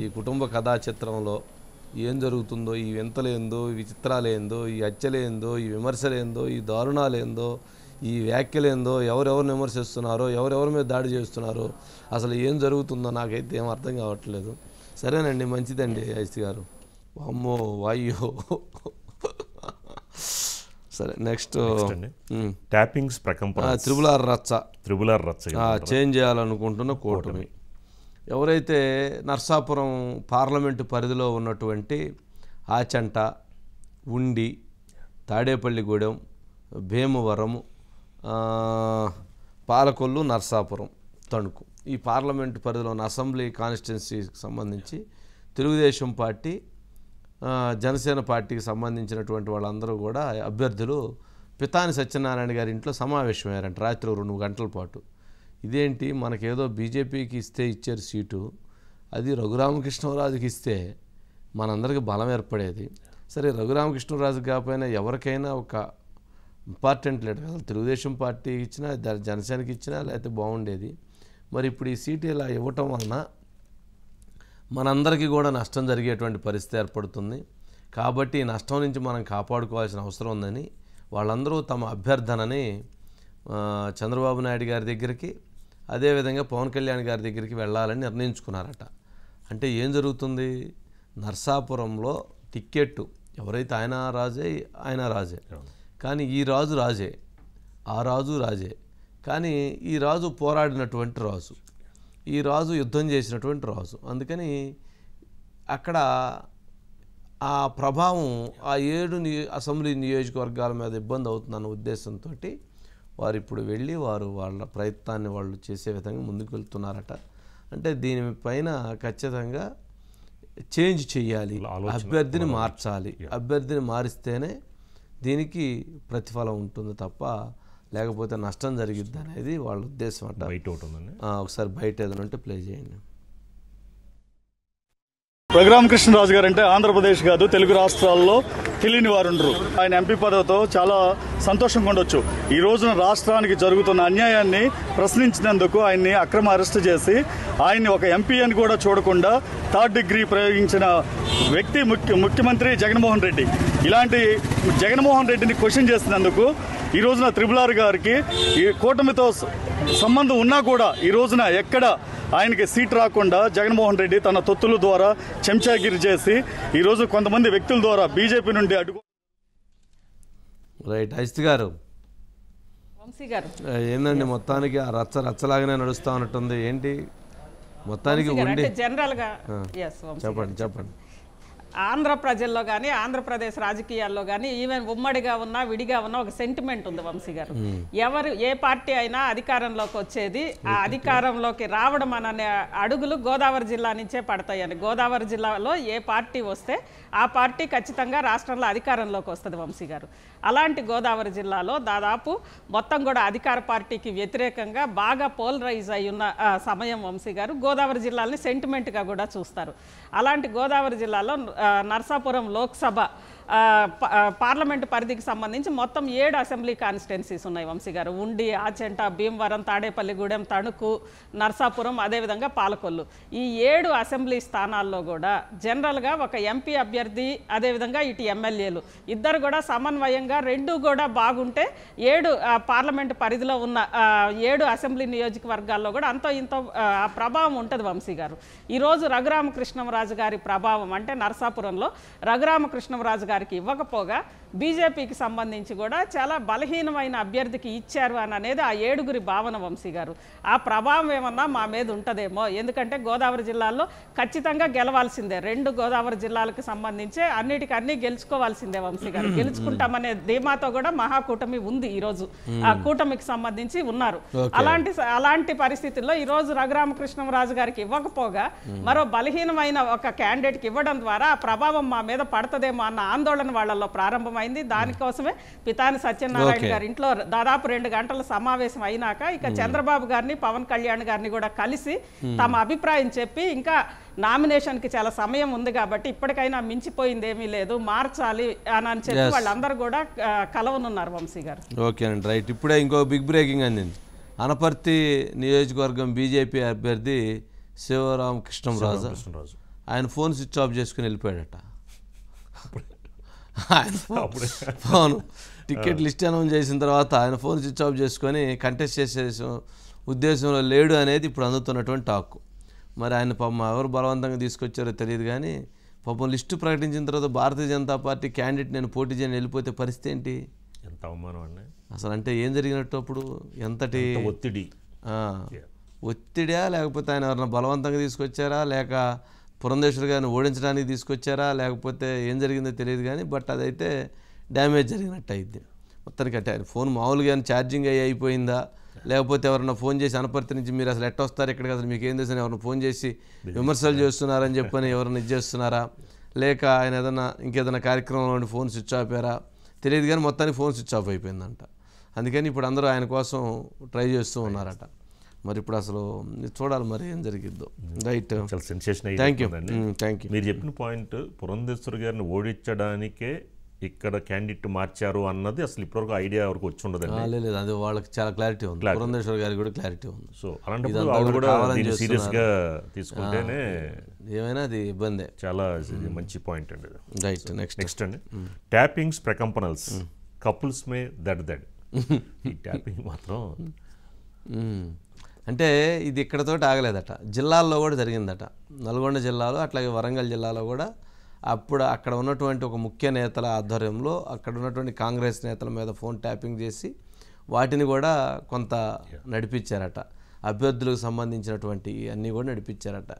ఈ కుటుంబ కథా చిత్రంలో ఏం జరుగుతుందో, ఈ వింతలేందో, ఈ విచిత్రాలేందో, ఈ హత్యలేందో, ఈ విమర్శలేందో, ఈ దారుణాలేందో, ఈ వ్యాఖ్యలేందో, ఎవరెవరిని విమర్శిస్తున్నారో, ఎవరెవరి మీద దాడి చేస్తున్నారో, అసలు ఏం జరుగుతుందో నాకైతే ఏం అర్థం కావట్లేదు. సరేనండి, మంచిదండి అజిత్ గారు. అమ్మో వాయ్యో. సరే నెక్స్ట్ ట్యాపింగ్స్ ప్రకంపన త్రిబుల్ ఆర్ రచ్చ చేంజ్ చేయాలనుకుంటున్న కూటమి. ఎవరైతే నర్సాపురం పార్లమెంటు పరిధిలో ఉన్నటువంటి ఆచంట, ఉండి, తాడేపల్లిగూడెం, భీమవరం, పాలకొల్లు, నర్సాపురం, తణుకు ఈ పార్లమెంటు పరిధిలో ఉన్న అసెంబ్లీ కాన్స్టిట్యున్సీకి సంబంధించి తెలుగుదేశం పార్టీ, జనసేన పార్టీకి సంబంధించినటువంటి వాళ్ళందరూ కూడా అభ్యర్థులు పితాని సత్యనారాయణ గారి ఇంట్లో సమావేశమయ్యారంట రాత్రి 2 గంటల పాటు. ఇదేంటి, మనకేదో బీజేపీకి ఇస్తే ఇచ్చారు సీటు, అది రఘురామకృష్ణరాజుకి ఇస్తే మనందరికీ బలం ఏర్పడేది. సరే రఘురామకృష్ణరాజుకి కాకపోయినా ఎవరికైనా ఒక ఇంపార్టెంట్ లీడర్, తెలుగుదేశం పార్టీకి ఇచ్చినా జనసేనకి ఇచ్చినా లేకపోతే బాగుండేది. మరి ఇప్పుడు ఈ సీటు ఇలా ఇవ్వటం వలన మనందరికీ కూడా నష్టం జరిగేటువంటి పరిస్థితి ఏర్పడుతుంది. కాబట్టి ఈ నష్టం నుంచి మనం కాపాడుకోవాల్సిన అవసరం ఉందని వాళ్ళందరూ తమ అభ్యర్థనని చంద్రబాబు నాయుడు గారి దగ్గరికి, అదేవిధంగా పవన్ కళ్యాణ్ గారి దగ్గరికి వెళ్ళాలని నిర్ణయించుకున్నారట. అంటే ఏం జరుగుతుంది, నర్సాపురంలో టిక్కెట్టు ఎవరైతే ఆయన రాజే, కానీ ఈ రాజు రాజే, ఆ రాజు రాజే, కానీ ఈ రాజు పోరాడినటువంటి రాజు, ఈ రాజు యుద్ధం చేసినటువంటి రాజు. అందుకని అక్కడ ఆ ప్రభావం ఆ 7 అసెంబ్లీ నియోజకవర్గాల మీద ఇబ్బంది అవుతుందన్న ఉద్దేశంతో వారు ఇప్పుడు వెళ్ళి వాళ్ళ ప్రయత్నాన్ని వాళ్ళు చేసే విధంగా ముందుకు వెళ్తున్నారట. అంటే దీనిపైన ఖచ్చితంగా చేంజ్ చేయాలి, అభ్యర్థిని మార్చాలి. అభ్యర్థిని మారిస్తేనే దీనికి ప్రతిఫలం ఉంటుంది తప్ప లేకపోతే నష్టం జరిగిద్ది అనేది వాళ్ళ ఉద్దేశం అంట. ఒకసారి బయట ఏదైనా ఉంటే ప్లే చేయండి. రఘురామకృష్ణరాజు గారు అంటే ఆంధ్రప్రదేశ్ కాదు తెలుగు రాష్ట్రాల్లో తెలియని వారు ఉండరు. ఆయన ఎంపీ పదవితో చాలా సంతోషంగా ఉండొచ్చు. ఈ రోజున రాష్ట్రానికి జరుగుతున్న అన్యాయాన్ని ప్రశ్నించినందుకు ఆయన్ని అక్రమ అరెస్టు చేసి ఆయన్ని ఒక ఎంపీ అని కూడా చూడకుండా 3rd డిగ్రీ ప్రయోగించిన వ్యక్తి ముఖ్యమంత్రి జగన్మోహన్ రెడ్డి. ఇలాంటి జగన్మోహన్ రెడ్డిని క్వశ్చన్ చేసినందుకు ఈ రోజున త్రిబుల్ ఆర్ గారికి ఈ కూటమితో సంబంధం ఉన్నా కూడా ఈ రోజున ఎక్కడ ఆయనకి సీట్ రాకుండా జగన్మోహన్ రెడ్డి తన తొత్తుల ద్వారా చెంచాగిరి చేసి ఈరోజు కొంతమంది వ్యక్తుల ద్వారా బీజేపీ నుండి అడ్డు. రైట్ అజిత్ గారు, ఏందండి మొత్తానికి ఆ రచ్చలాగానే నడుస్తూ ఉన్నట్టుంది ఏంటి మొత్తానికి ఉండి జనరల్గా చెప్పండి. ఆంధ్ర ప్రజల్లో కానీ ఆంధ్రప్రదేశ్ రాజకీయాల్లో కానీ ఈవెన్ ఉమ్మడిగా ఉన్నా విడిగా ఉన్నా ఒక సెంటిమెంట్ ఉంది వంశీ గారు. ఏ పార్టీ అయినా అధికారంలోకి వచ్చేది, ఆ అధికారంలోకి రావడం అనే అడుగులు గోదావరి జిల్లా నుంచే పడతాయని. గోదావరి జిల్లాలో ఏ పార్టీ వస్తే ఆ పార్టీ ఖచ్చితంగా రాష్ట్రంలో అధికారంలోకి వస్తుంది వంశీ గారు. అలాంటి గోదావరి జిల్లాలో దాదాపు మొత్తం కూడా అధికార పార్టీకి వ్యతిరేకంగా బాగా పోలరైజ్ అయి ఉన్న సమయం వంశీ గారు. గోదావరి జిల్లాని సెంటిమెంట్గా కూడా చూస్తారు. అలాంటి గోదావరి జిల్లాలో నర్సాపురం లోక్సభ పార్లమెంటు పరిధికి సంబంధించి మొత్తం 7 అసెంబ్లీ కాన్స్టిట్యున్సీస్ ఉన్నాయి వంశీ గారు. ఉండి, ఆచెంట, భీమవరం, తాడేపల్లిగూడెం, తణుకు, నర్సాపురం, అదేవిధంగా పాలకొల్లు. ఈ 7 అసెంబ్లీ స్థానాల్లో కూడా జనరల్గా ఒక ఎంపీ అభ్యర్థి, అదేవిధంగా ఇటు ఎమ్మెల్యేలు ఇద్దరు కూడా సమన్వయంగా రెండు కూడా బాగుంటే 7 పార్లమెంటు పరిధిలో ఉన్న 7 అసెంబ్లీ నియోజకవర్గాల్లో కూడా అంతో ఇంతో ప్రభావం ఉంటుంది వంశీ గారు. ఈరోజు రఘురామకృష్ణంరాజు గారి ప్రభావం అంటే నర్సాపురంలో రఘురామకృష్ణంరాజు గారికి ఇవ్వకపోగా బీజేపీకి సంబంధించి కూడా చాలా బలహీనమైన అభ్యర్థికి ఇచ్చారు అని అనేది ఆ 7గురి భావన వంశీ గారు. ఆ ప్రభావం ఏమన్నా మా మీద ఉంటుందేమో, ఎందుకంటే గోదావరి జిల్లాల్లో ఖచ్చితంగా గెలవాల్సిందే. 2 గోదావరి జిల్లాలకు సంబంధించి అన్నిటికన్నీ గెలుచుకోవాల్సిందే వంశీ గారు. గెలుచుకుంటామనే ధీమాతో కూడా మహాకూటమి ఉంది. ఈరోజు ఆ కూటమికి సంబంధించి ఉన్నారు. అలాంటి పరిస్థితుల్లో ఈరోజు రఘురామకృష్ణంరాజు గారికి ఇవ్వకపోగా మరో బలహీనమైన ఒక క్యాండిడేట్కి ఇవ్వడం ద్వారా ఆ ప్రభావం మా మీద పడుతుందేమో అన్న ఆందోళన వాళ్ళలో ప్రారంభమైంది. దానికోసమే పితాని సత్యనారాయణ గారి ఇంట్లో దాదాపు 2 గంటల సమావేశం అయినాక ఇక చంద్రబాబు గారిని, పవన్ కళ్యాణ్ గారిని కూడా కలిసి తమ అభిప్రాయం చెప్పి ఇంకా నామినేషన్కి చాలా సమయం ఉంది కాబట్టి ఇప్పటికైనా మించిపోయింది ఏమీ లేదు, మార్చాలి అని చెప్పి వాళ్ళందరూ కూడా కలవనున్నారు వంశీ గారు. ఓకేనండి, రైట్. ఇప్పుడే ఇంకో బిగ్ బ్రేకింగ్ అందింది. అనపర్తి నియోజకవర్గం బీజేపీ అభ్యర్థి శివరామకృష్ణంరాజు ఆయన ఫోన్ స్విచ్ ఆఫ్ చేసుకుని వెళ్ళిపోయాడట. ఆయన ఫోన్ టికెట్ లిస్ట్ అనౌన్స్ చేసిన తర్వాత ఆయన ఫోన్ స్విచ్ ఆఫ్ చేసుకొని కంటెస్ట్ చేసే ఉద్దేశంలో లేడు అనేది ఇప్పుడు అందుతున్నటువంటి టాక్. మరి ఆయన పాపం ఎవరు బలవంతంగా తీసుకొచ్చారో తెలియదు కానీ పాపం లిస్టు ప్రకటించిన తర్వాత భారతీయ జనతా పార్టీ క్యాండిడేట్ నేను పోటీ చేయని వెళ్ళిపోతే పరిస్థితి ఏంటి? ఎంత అవమానం అండి అసలు. అంటే ఏం జరిగినట్టు అప్పుడు? ఎంతటి ఒత్తిడా, లేకపోతే ఆయన ఎవరన్నా బలవంతంగా తీసుకొచ్చారా, లేక పురంధేశ్వరి గారిని ఓడించడానికి తీసుకొచ్చారా, లేకపోతే ఏం జరిగిందో తెలియదు కానీ బట్ అదైతే డ్యామేజ్ జరిగినట్టు అయింది మొత్తానికి. అంటే ఆయన ఫోన్ మామూలుగా ఛార్జింగ్ అయిపోయిందా, లేకపోతే ఎవరన్నా ఫోన్ చేసి అనపర్తి నుంచి మీరు అసలు ఎట్ట వస్తారు ఇక్కడికి, అసలు మీకు ఏం తెలుసు ఎవరైనా ఫోన్ చేసి విమర్శలు చేస్తున్నారని చెప్పని ఎవరైనా ఇది చేస్తున్నారా, లేక ఆయన ఏదైనా ఇంకేదైనా కార్యక్రమంలో ఫోన్ స్విచ్ ఆఫ్ అయ్యారా తెలియదు కానీ మొత్తానికి ఫోన్ స్విచ్ ఆఫ్ అయిపోయిందంట. అందుకని ఇప్పుడు అందరూ ఆయన కోసం ట్రై చేస్తూ ఉన్నారట. మరి ఇప్పుడు అసలు చూడాలి మరి ఏం జరిగిద్దో. Right, sensation. Thank you. మీరు చెప్పిన పాయింట్ పురంధేశ్వరి గారిని ఓడించడానికే ఇక్కడ క్యాండిడేట్ మార్చారు అన్నది అసలు ఇప్పటివరకు ఐడియా వరకు వచ్చి ఉండదండి. లేదు, అది వాళ్ళకి చాలా క్లారిటీ ఉంది, పురంధేశ్వరి గారికి కూడా క్లారిటీ ఉంది. సో అలాంటప్పుడు ఆవిడ కూడా సీరియస్గా తీసుకుంటేనే ఏమైనా అది ఇబ్బందే. చాలా మంచి పాయింట్ అండి. రైట్, నెక్స్ట్ అండి ట్యాపింగ్స్ ప్రకంపనల్స్ కపుల్స్ మే దడ్ ఈ ట్యాపింగ్ మాత్రం అంటే ఇది ఇక్కడతోటి ఆగలేదట, జిల్లాల్లో కూడా జరిగిందట. నల్గొండ జిల్లాలో అట్లాగే వరంగల్ జిల్లాలో కూడా అప్పుడు అక్కడ ఉన్నటువంటి ఒక ముఖ్య నేతల ఆధ్వర్యంలో అక్కడ ఉన్నటువంటి కాంగ్రెస్ నేతల మీద ఫోన్ ట్యాపింగ్ చేసి వాటిని కూడా కొంత నడిపించారట. అభ్యర్థులకు సంబంధించినటువంటి అన్నీ కూడా నడిపించారట.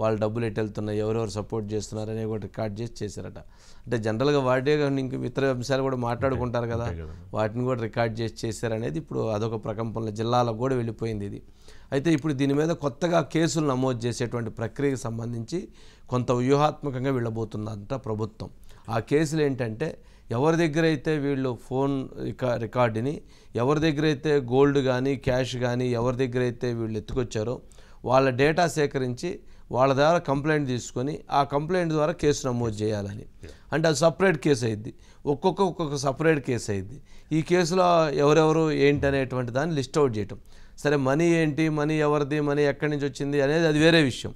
వాళ్ళు డబ్బులు ఎటు వెళ్తున్నాయి, ఎవరెవరు సపోర్ట్ చేస్తున్నారు అనేది కూడా రికార్డ్ చేసి చేశారట. అంటే జనరల్గా వాడే కానీ ఇంక ఇతర అంశాలు కూడా మాట్లాడుకుంటారు కదా, వాటిని కూడా రికార్డ్ చేసి చేశారనేది ఇప్పుడు అదొక ప్రకంపనలో జిల్లాలకు కూడా వెళ్ళిపోయింది ఇది. అయితే ఇప్పుడు దీని మీద కొత్తగా కేసులు నమోదు చేసేటువంటి ప్రక్రియకు సంబంధించి కొంత వ్యూహాత్మకంగా వెళ్ళబోతుందంట ప్రభుత్వం. ఆ కేసులు ఏంటంటే ఎవరి దగ్గర అయితే వీళ్ళు ఫోన్ రికార్డుని, ఎవరి దగ్గర అయితే గోల్డ్ కానీ క్యాష్ కానీ ఎవరి దగ్గర అయితే వీళ్ళు ఎత్తుకొచ్చారో వాళ్ళ డేటా సేకరించి వాళ్ళ ద్వారా కంప్లైంట్ తీసుకొని ఆ కంప్లైంట్ ద్వారా కేసు నమోదు చేయాలని. అంటే అది సపరేట్ కేసు అయింది, ఒక్కొక్క సపరేట్ కేసు అయింది. ఈ కేసులో ఎవరెవరు ఏంటి అనేటువంటి దాన్ని లిస్ట్ అవుట్ చేయటం. సరే మనీ ఏంటి, మనీ ఎవరిది, మనీ ఎక్కడి నుంచి వచ్చింది అనేది అది వేరే విషయం.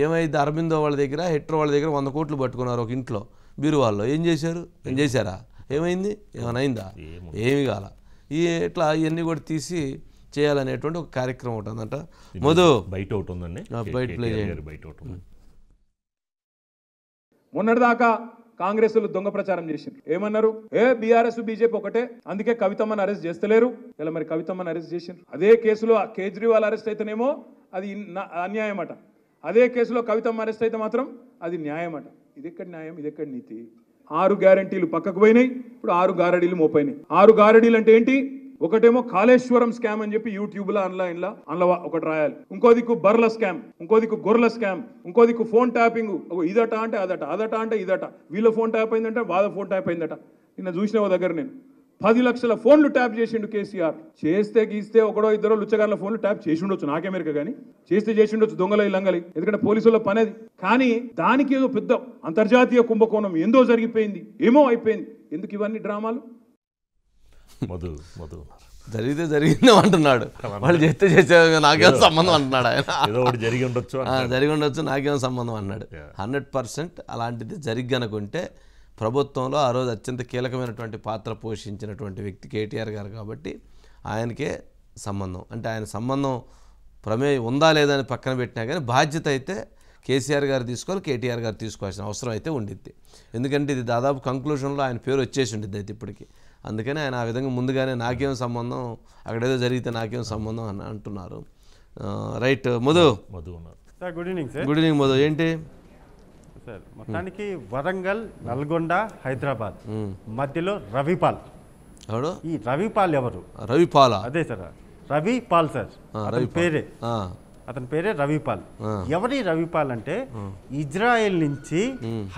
ఏమైంది, అరబిందో వాళ్ళ దగ్గర, హెట్రో వాళ్ళ దగ్గర 100 కోట్లు పట్టుకున్నారు ఒక ఇంట్లో బీరువాల్లో. ఏం చేశారు, ఏం చేశారా, ఏమైంది, ఏమైనా అయిందా, ఏమి కాల. ఇట్లా ఇవన్నీ కూడా తీసి చేయాలనేటువంటి ఒక కార్యక్రమం ఉంటుందంట. మధు బయట ఒకటి ఉందండి, బయట ప్లే చేయండి. మొన్నటిదాకా కాంగ్రెస్ దొంగ ప్రచారం చేసింది. ఏమన్నారు, బీఆర్ఎస్ బీజేపీ ఒకటే, అందుకే కవితమ్మని అరెస్ట్ చేస్తలేరు. ఇలా మరి కవితమ్మని అరెస్ట్ చేసిండ్రు. అదే కేసులో కేజ్రీవాల్ అరెస్ట్ అయితేనేమో అది అన్యాయం అట, అదే కేసులో కవితమ్మ అరెస్ట్ అయితే మాత్రం అది న్యాయం అట. ఇది ఎక్కడ న్యాయం, ఇది ఎక్కడ నీతి? 6 గ్యారంటీలు పక్కకు పోయినాయి, ఇప్పుడు 6 గారడీలు మోపోయినాయి. 6 గారడీలు అంటే ఏంటి? ఒకటేమో కాళేశ్వరం స్కామ్ అని చెప్పి యూట్యూబ్లో ఆన్లైన్లో ఒకటి రాయాలి, ఇంకో దిక్కు బర్ల స్కామ్, ఇంకో దిక్కు గొర్రెల స్కామ్, ఇంకో దిక్కు ఫోన్ ట్యాపింగ్, ఇదట అంటే అదట, అదట అంటే ఇదట, వీళ్ళ ఫోన్ ట్యాప్ అయిందంటే వాళ్ళ ఫోన్ ట్యాప్ అయిందట. నిన్న చూసిన ఓ దగ్గర నేను 10 లక్షల ఫోన్లు ట్యాప్ చేసిండు కేసీఆర్. చేస్తే గీస్తే ఒకడో ఇద్దరో లుచ్చగాళ్ళ ఫోన్లు ట్యాప్ చేసి ఉండొచ్చు, నాకెమెరిక కానీ చేసి ఉండొచ్చు దొంగల లంగలి, ఎందుకంటే పోలీసుల పని అది. కానీ దానికి ఏదో పెద్ద అంతర్జాతీయ కుంభకోణం ఏందో జరిగిపోయింది, ఏమో అయిపోయింది. ఎందుకు ఇవన్నీ డ్రామాలు? జరిగితే జరిగింది అంటున్నాడు, వాళ్ళు చేస్తే చేసే నాకేమో సంబంధం అంటున్నాడు ఆయన. జరిగి ఉండొచ్చు నాకేమో సంబంధం అన్నాడు. 100% అలాంటిది జరిగనుకుంటే ప్రభుత్వంలో ఆ రోజు అత్యంత కీలకమైనటువంటి పాత్ర పోషించినటువంటి వ్యక్తి కేటీఆర్ గారు కాబట్టి ఆయనకే సంబంధం. అంటే ఆయన సంబంధం ప్రమేయం ఉందా లేదని పక్కన పెట్టినా కానీ బాధ్యత అయితే కేసీఆర్ గారు తీసుకోవాలి, కేటీఆర్ గారు తీసుకోవాల్సిన అవసరం అయితే ఉండిద్ది. ఎందుకంటే ఇది దాదాపు కంక్లూషన్లో ఆయన పేరు వచ్చేసి ఉండిద్ది అయితే ఇప్పటికీ. అందుకని ఆయన ఆ విధంగా ముందుగానే నాకేం సంబంధం, అక్కడేదో జరిగితే నాకేం సంబంధం అని అంటున్నారు. Right Madhu. Sir good evening sir. Good evening Madhu. ఏంటి సార్ మొత్తానికి వరంగల్, నల్గొండ, హైదరాబాద్ మధ్యలో రవిపాల్. ఎవడు ఈ రవిపాల్ ఎవరు? రవిపాల్ అదే సార్ రవిపాల్ సార్, అతని పేరే రవిపాల్. ఎవరి రవిపాల్ అంటే ఇజ్రాయెల్ నుంచి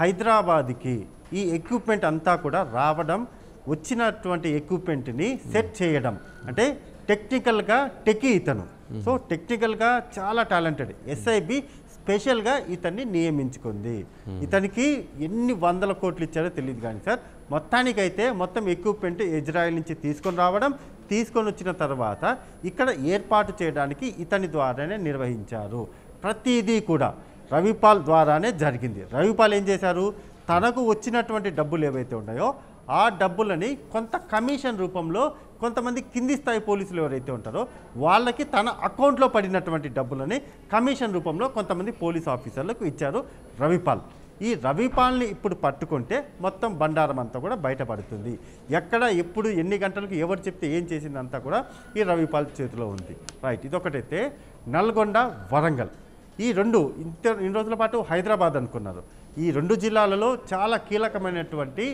హైదరాబాద్కి ఈ ఎక్విప్మెంట్ అంతా కూడా రావడం, వచ్చినటువంటి ఎక్విప్మెంట్ని సెట్ చేయడం, అంటే టెక్నికల్గా టెకీ ఇతను. సో టెక్నికల్గా చాలా టాలెంటెడ్. ఎస్ఐబి స్పెషల్గా ఇతన్ని నియమించుకుంది. ఇతనికి ఎన్ని వందల కోట్లు ఇచ్చారో తెలియదు కానీ సార్ మొత్తానికైతే మొత్తం ఎక్విప్మెంట్ ఇజ్రాయెల్ నుంచి తీసుకొని రావడం, తీసుకొని వచ్చిన తర్వాత ఇక్కడ ఏర్పాటు చేయడానికి ఇతని ద్వారానే నిర్వహించారు. ప్రతిదీ కూడా రవిపాల్ ద్వారానే జరిగింది. రవిపాల్ ఏం చేశారు, తనకు వచ్చినటువంటి డబ్బులు ఏవైతే ఉన్నాయో ఆ డబ్బులని కొంత కమిషన్ రూపంలో కొంతమంది కింది స్థాయి పోలీసులు ఎవరైతే ఉంటారో వాళ్ళకి తన అకౌంట్లో పడినటువంటి డబ్బులని కమిషన్ రూపంలో కొంతమంది పోలీస్ ఆఫీసర్లకు ఇచ్చారు రవిపాల్. ఈ రవిపాల్ని ఇప్పుడు పట్టుకుంటే మొత్తం బండారం అంతా కూడా బయటపడుతుంది. ఎక్కడ ఎప్పుడు ఎన్ని గంటలకు ఎవరు చెప్తే ఏం చేసిందంతా కూడా ఈ రవిపాల్ చేతిలో ఉంది. రైట్, ఇదొకటైతే నల్గొండ, వరంగల్ ఈ ఇన్ని రోజుల పాటు హైదరాబాద్ అనుకున్నారు. ఈ 2 జిల్లాలలో చాలా కీలకమైనటువంటి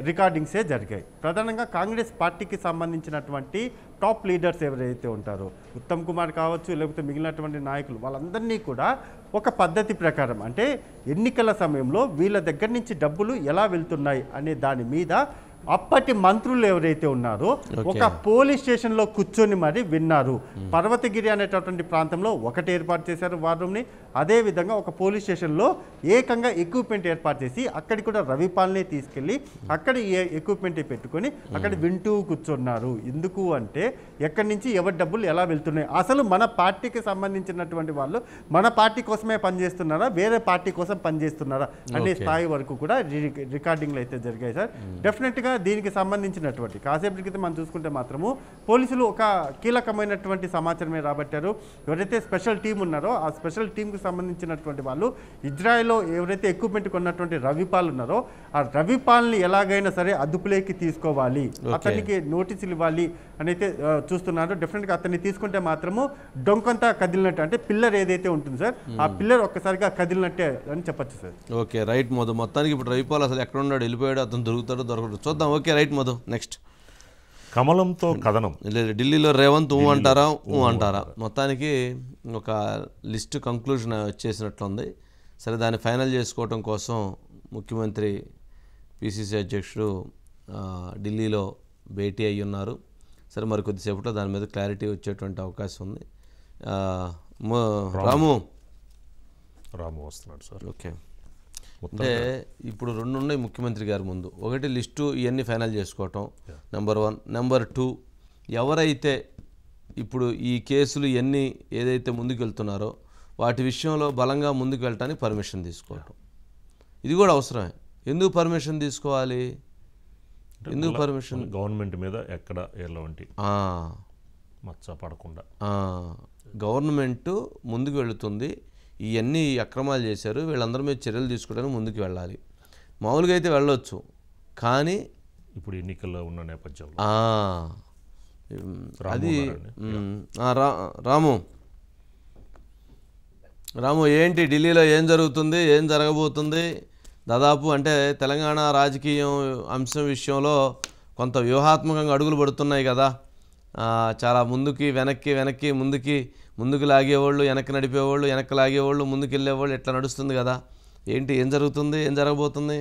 రికార్డింగ్సే జరిగాయి. ప్రధానంగా కాంగ్రెస్ పార్టీకి సంబంధించినటువంటి టాప్ లీడర్స్ ఎవరైతే ఉంటారో ఉత్తమ్ కుమార్ కావచ్చు, లేకపోతే మిగిలినటువంటి నాయకులు, వాళ్ళందరినీ కూడా ఒక పద్ధతి ప్రకారం అంటే ఎన్నికల సమయంలో వీళ్ళ దగ్గర నుంచి డబ్బులు ఎలా వెళ్తున్నాయి అనే దాని మీద అప్పటి మంత్రులు ఎవరైతే ఉన్నారో ఒక పోలీస్ స్టేషన్లో కూర్చొని మరి విన్నారు. పర్వతగిరి అనేటటువంటి ప్రాంతంలో ఒకటి ఏర్పాటు చేశారు వార్ రూమ్ని. అదేవిధంగా ఒక పోలీస్ స్టేషన్లో ఏకంగా ఎక్విప్మెంట్ ఏర్పాటు చేసి అక్కడికి కూడా రవిపాల్ని తీసుకెళ్ళి అక్కడ ఎక్విప్మెంట్ పెట్టుకొని అక్కడ వింటూ కూర్చున్నారు. ఎందుకు అంటే ఎక్కడి నుంచి ఎవరి డబ్బులు ఎలా వెళ్తున్నాయి, అసలు మన పార్టీకి సంబంధించినటువంటి వాళ్ళు మన పార్టీ కోసమే పనిచేస్తున్నారా, వేరే పార్టీ కోసం పనిచేస్తున్నారా అనే స్థాయి వరకు కూడా రికార్డింగ్లు అయితే జరిగాయి సార్. డెఫినెట్గా దీనికి సంబంధించినటువంటి కాసేపటి క్రితం మనం చూసుకుంటే మాత్రము పోలీసులు ఒక కీలకమైనటువంటి సమాచారమే రాబట్టారు. ఎవరైతే స్పెషల్ టీం ఉన్నారో ఆ స్పెషల్ టీంకి సంబంధించినటువంటి వాళ్ళు ఇజ్రాయెల్లో ఎవరైతే ఎక్విప్మెంట్ కొన్నటువంటి రవిపాల్ ఉన్నారో ఆ రవిపాల్ని ఎలాగైనా సరే అదుపులోకి తీసుకోవాలి, అతనికి నోటీసులు ఇవ్వాలి అని అయితే చూస్తున్నారు. డెఫినెట్గా అతన్ని తీసుకుంటే మాత్రము డొంకంతా కదిలినట్టు, అంటే పిల్లర్ ఏదైతే ఉంటుంది సార్ ఆ పిల్లర్ ఒక్కసారిగా కదిలినట్టే అని చెప్పచ్చు సార్. Okay right Madhu. మొత్తానికి ఇప్పుడు రవిపాల్ అసలు ఎక్కడ ఉన్నాడు, వెళ్ళిపోయాడు, అతను దొరుకుతాడో దొరకడు చూద్దాం. Okay right Madhu. నెక్స్ట్ కమలంతో కథనం. ఢిల్లీలో రేవంత్ అంటారా అంటారా, మొత్తానికి ఒక లిస్టు కంక్లూజన్ వచ్చేసినట్లుంది. సరే దాన్ని ఫైనల్ చేసుకోవటం కోసం ముఖ్యమంత్రి పిసిసి అధ్యక్షుడు ఢిల్లీలో భేటీ అయ్యి ఉన్నారు. సరే మరి కొద్దిసేపట్లో దాని మీద క్లారిటీ వచ్చేటువంటి అవకాశం ఉంది. రాము వస్తున్నాడు సార్. ఓకే, అంటే ఇప్పుడు 2 ఉన్నాయి ముఖ్యమంత్రి గారి ముందు. ఒకటి లిస్టు ఇవన్నీ ఫైనల్ చేసుకోవటం నెంబర్ 1. నెంబర్ 2 ఎవరైతే ఇప్పుడు ఈ కేసులు ఇవన్నీ ఏదైతే ముందుకు వెళ్తున్నారో వాటి విషయంలో బలంగా ముందుకు వెళ్ళటానికి పర్మిషన్ తీసుకోవటం, ఇది కూడా అవసరమే. ఎందుకు పర్మిషన్ తీసుకోవాలి, ఎందుకు పర్మిషన్? గవర్నమెంట్ మీద ఎక్కడ ఎలాంటి మచ్చ పడకుండా గవర్నమెంటు ముందుకు వెళుతుంది. ఇవన్నీ అక్రమాలు చేశారు, వీళ్ళందరి మీద చర్యలు తీసుకోవడానికి ముందుకు వెళ్ళాలి. మామూలుగా అయితే వెళ్ళొచ్చు, కానీ ఇప్పుడు ఎన్నికల్లో ఉన్న నేపథ్యంలో అది రాము ఏంటి ఢిల్లీలో ఏం జరుగుతుంది, ఏం జరగబోతుంది? దాదాపు అంటే తెలంగాణ రాజకీయం అంశం విషయంలో కొంత వ్యూహాత్మకంగా అడుగులు పడుతున్నాయి కదా. చాలా వెనక్కి ముందుకు లాగేవాళ్ళు, వెనక్కి నడిపేవాళ్ళు, వెనక్కి లాగేవాళ్ళు, ముందుకు వెళ్ళేవాళ్ళు, ఎట్లా నడుస్తుంది కదా. ఏంటి, ఏం జరుగుతుంది, ఏం జరగబోతుంది?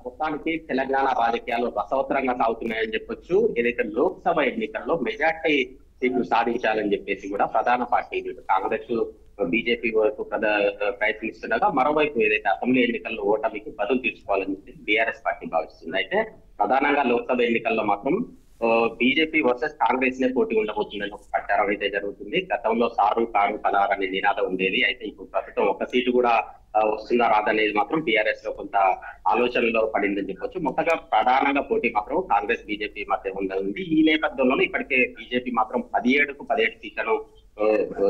మొత్తానికి తెలంగాణ రాజకీయాలు రసవత్తరంగా సాగుతున్నాయని చెప్పొచ్చు. ఏదైతే లోక్సభ ఎన్నికల్లో మెజార్టీ సీట్లు సాధించాలని చెప్పేసి కూడా ప్రధాన పార్టీ కాంగ్రెస్ బీజేపీ వైపు ప్రయత్నిస్తుండగా, మరోవైపు ఏదైతే అసెంబ్లీ ఎన్నికల్లో ఓటమికి బదులు తీర్చుకోవాలని చెప్పి బీఆర్ఎస్ పార్టీ భావిస్తుంది. అయితే ప్రధానంగా లోక్సభ ఎన్నికల్లో మాత్రం బీజేపీ వర్సెస్ కాంగ్రెస్ నే పోటీ ఉండబోతుందని ఒక ప్రచారం అయితే జరుగుతుంది. గతంలో సారు కారు పదార్ అనే నినాదం ఉండేది. అయితే ఇప్పుడు ప్రస్తుతం ఒక సీటు కూడా వస్తుందా రాదనేది మాత్రం బీఆర్ఎస్ లో కొంత ఆలోచనలో పడిందని చెప్పొచ్చు. మొత్తగా ప్రధానంగా పోటీ మాత్రం కాంగ్రెస్ బీజేపీ మధ్య ఉంది. ఈ నేపథ్యంలో ఇప్పటికే బీజేపీ మాత్రం 17 సీట్లను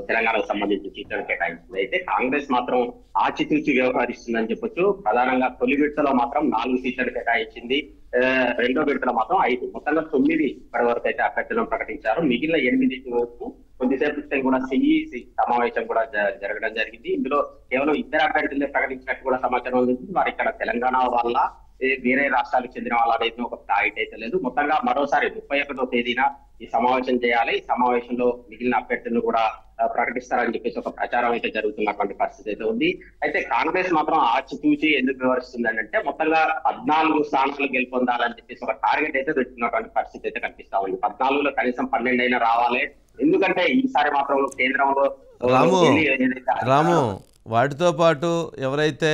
తెలంగాణకు సంబంధించిన సీట్లను కేటాయించింది. అయితే కాంగ్రెస్ మాత్రం ఆచితూచి వ్యవహరిస్తుందని చెప్పొచ్చు. ప్రధానంగా తొలి విడతలో మాత్రం 4 సీట్లను కేటాయించింది. రెండో విడతలో మాత్రం 5, మొత్తంగా 9 ఇప్పటి వరకు అయితే అభ్యర్థులను ప్రకటించారు. మిగిలిన 8 వరకు కొద్దిసేపు క్రితం కూడా సిఈసి సమావేశం కూడా జరగడం జరిగింది. ఇందులో కేవలం 2 అభ్యర్థులే ప్రకటించినట్టు కూడా సమాచారం ఉంది. వారు ఇక్కడ తెలంగాణ వాళ్ళ వేరే రాష్ట్రాలకు చెందిన వాళ్ళ అనేది ఒక క్లారిటీ అయితే లేదు. మొత్తంగా మరోసారి 31వ తేదీన ఈ సమావేశం చేయాలి. ఈ సమావేశంలో మిగిలిన అభ్యర్థులను కూడా ప్రకటిస్తారని చెప్పేసి ఒక ప్రచారం అయితే జరుగుతున్నటువంటి పరిస్థితి అయితే ఉంది. అయితే కాంగ్రెస్ మాత్రం ఆచితూచి ఎందుకు వ్యవహరిస్తుంది అంటే మొత్తంగా 14 స్థానాలు గెలుపొందాలని చెప్పేసి ఒక టార్గెట్ అయితే పెట్టుకున్నటువంటి పరిస్థితి అయితే కనిపిస్తా ఉంది. 14లో కనీసం 12 అయినా రావాలి. ఎందుకంటే ఈసారి మాత్రం కేంద్రంలో రాము వాటితో పాటు ఎవరైతే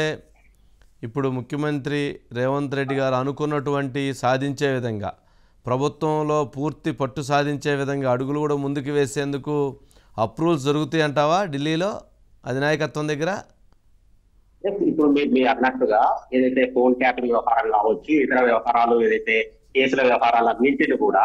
ఇప్పుడు ముఖ్యమంత్రి రేవంత్ రెడ్డి గారు అనుకున్నటువంటి సాధించే విధంగా ప్రభుత్వంలో పూర్తి పట్టు సాధించే విధంగా అడుగులు కూడా ముందుకు వేసేందుకు అప్రూవల్స్ జరుగుతాయి అంటావా ఢిల్లీలో అధినాయకత్వం దగ్గర? ఇప్పుడు మీరు అన్నట్టుగా ఏదైతే ఫోన్ ట్యాపింగ్ వ్యవహారం కావచ్చు, ఇతర వ్యవహారాలు, ఏదైతే కేసుల వ్యవహారాలన్నింటినీ కూడా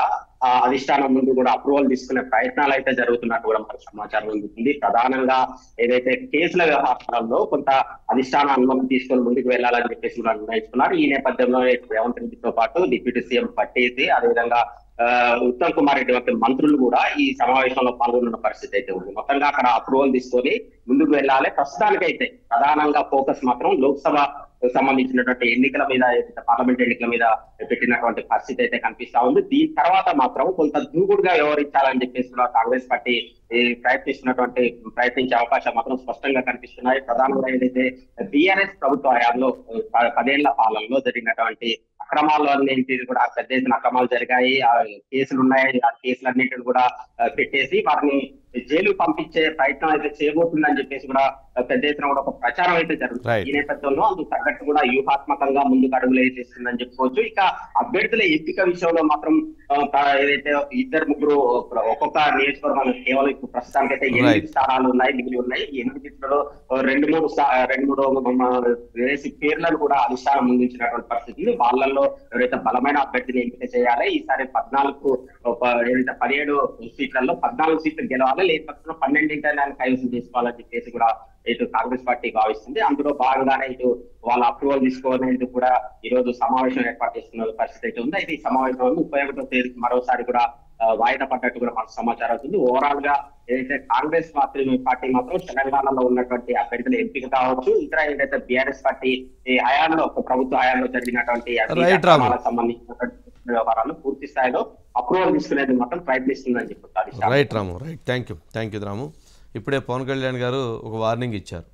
అధిష్టానం ముందు కూడా అప్రూవల్ తీసుకునే ప్రయత్నాలు అయితే జరుగుతున్నట్టు కూడా మనకు సమాచారం అందుతుంది. ప్రధానంగా ఏదైతే కేసుల వ్యవహారాల్లో కొంత అధిష్టాన అనుమతి తీసుకొని ముందుకు వెళ్లాలని చెప్పేసి కూడా నిర్ణయించుకున్నారు. ఈ నేపథ్యంలో రేవంత్ రెడ్డితో పాటు డిప్యూటీ సీఎం పట్టేసి, అదేవిధంగా ఉత్తమ్ కుమార్ రెడ్డి వంటి మంత్రులు కూడా ఈ సమావేశంలో పాల్గొన్న పరిస్థితి అయితే ఉంది. మొత్తంగా అక్కడ అప్రూవల్ తీసుకొని ముందుకు వెళ్ళాలి. ప్రస్తుతానికైతే ప్రధానంగా ఫోకస్ మాత్రం లోక్సభ సంబంధించినటువంటి ఎన్నికల మీద, పార్లమెంట్ ఎన్నికల మీద పెట్టినటువంటి పరిస్థితి అయితే కనిపిస్తా ఉంది. దీని తర్వాత మాత్రం కొంత దూకుడుగా వ్యవహరించాలని చెప్పేసి కూడా కాంగ్రెస్ పార్టీ ప్రయత్నించే అవకాశం మాత్రం స్పష్టంగా కనిపిస్తున్నాయి. ప్రధానంగా ఏదైతే బీఆర్ఎస్ ప్రభుత్వ హయాంలో 10 ఏళ్ల పాలనలో జరిగినటువంటి అక్రమాలన్నింటినీ కూడా పెద్ద ఎత్తున అక్రమాలు జరిగాయి, ఆ కేసులు ఉన్నాయి, ఆ కేసులన్నింటిని కూడా పెట్టేసి వారిని జైలు పంపించే ప్రయత్నం అయితే చేయబోతుందని చెప్పేసి కూడా పెద్ద ఎత్తున కూడా ఒక ప్రచారం అయితే జరుగుతుంది. ఈ నేపథ్యంలో అందుకు తగ్గట్టు కూడా వ్యూహాత్మకంగా ముందుకు అడుగులు వేసేస్తుందని చెప్పుకోవచ్చు. ఇక అభ్యర్థుల ఎంపిక విషయంలో మాత్రం ఏదైతే 2-3 ఒక్కొక్క నియోజకవర్గం కేవలం ఇప్పుడు ప్రస్తుతానికైతే 8 స్థానాలు ఉన్నాయి, మిగిలి ఉన్నాయి. 8లో 2-3 వేసి పేర్లను కూడా అధిష్టానం ముందుంచినటువంటి పరిస్థితి. వాళ్ళల్లో ఎవరైతే బలమైన అభ్యర్థిని ఎంపిక చేయాలి. ఈసారి 17 సీట్లలో 14 సీట్లు గెలవాలి, లేకపోతే 12 కైవసం చేసుకోవాలని చెప్పేసి కూడా ఇటు కాంగ్రెస్ పార్టీ భావిస్తుంది. అందులో భాగంగానే ఇటు వాళ్ళ అప్రూవల్ తీసుకోవడానికి కూడా ఈ రోజు సమావేశం ఏర్పాటు చేస్తున్న పరిస్థితి అయితే ఉంది. అయితే ఈ సమావేశం 31వ తేదీకి మరోసారి కూడా వాయిదా పడ్డట్టు కూడా మనకు సమాచారం అవుతుంది. ఓవరాల్ గా ఏదైతే కాంగ్రెస్ పార్టీ మాత్రం తెలంగాణలో ఉన్నటువంటి అభ్యర్థుల ఎంపిక కావచ్చు, ఇతర ఏదైతే బీఆర్ఎస్ పార్టీ హయాంలో ప్రభుత్వ హయాంలో జరిగినటువంటి సంబంధించినటువంటి వ్యవహారాలు పూర్తి స్థాయిలో అప్రూవల్ తీసుకునేది మాత్రం ప్రయత్నిస్తుందని చెప్తారు. Right Ramu, right. Thank you Ramu. ఇప్పుడే పవన్ కళ్యాణ్ గారు ఒక వార్నింగ్ ఇచ్చారు.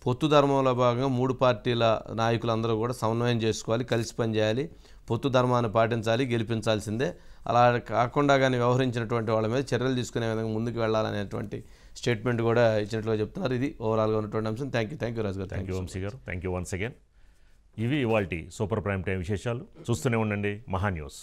పొత్తు ధర్మంలో భాగంగా 3 పార్టీల నాయకులందరూ కూడా సమన్వయం చేసుకోవాలి, కలిసి పనిచేయాలి, పొత్తు ధర్మాన్ని పాటించాలి, గెలిపించాల్సిందే. అలా కాకుండా కానీ వ్యవహరించినటువంటి వాళ్ళ మీద చర్యలు తీసుకునే విధంగా ముందుకు వెళ్ళాలనేటువంటి స్టేట్మెంట్ కూడా ఇచ్చినట్లుగా చెప్తున్నారు. ఇది ఓవరాల్గా ఉన్నటువంటి అంశం. థ్యాంక్ యూ రాజు గారు. థ్యాంక్ యూ వంశీ గారు. Thank you once again. ఇవి ఇవాల్టి సూపర్ ప్రైమ్ టైం విశేషాలు. చూస్తూనే ఉండండి మహా న్యూస్.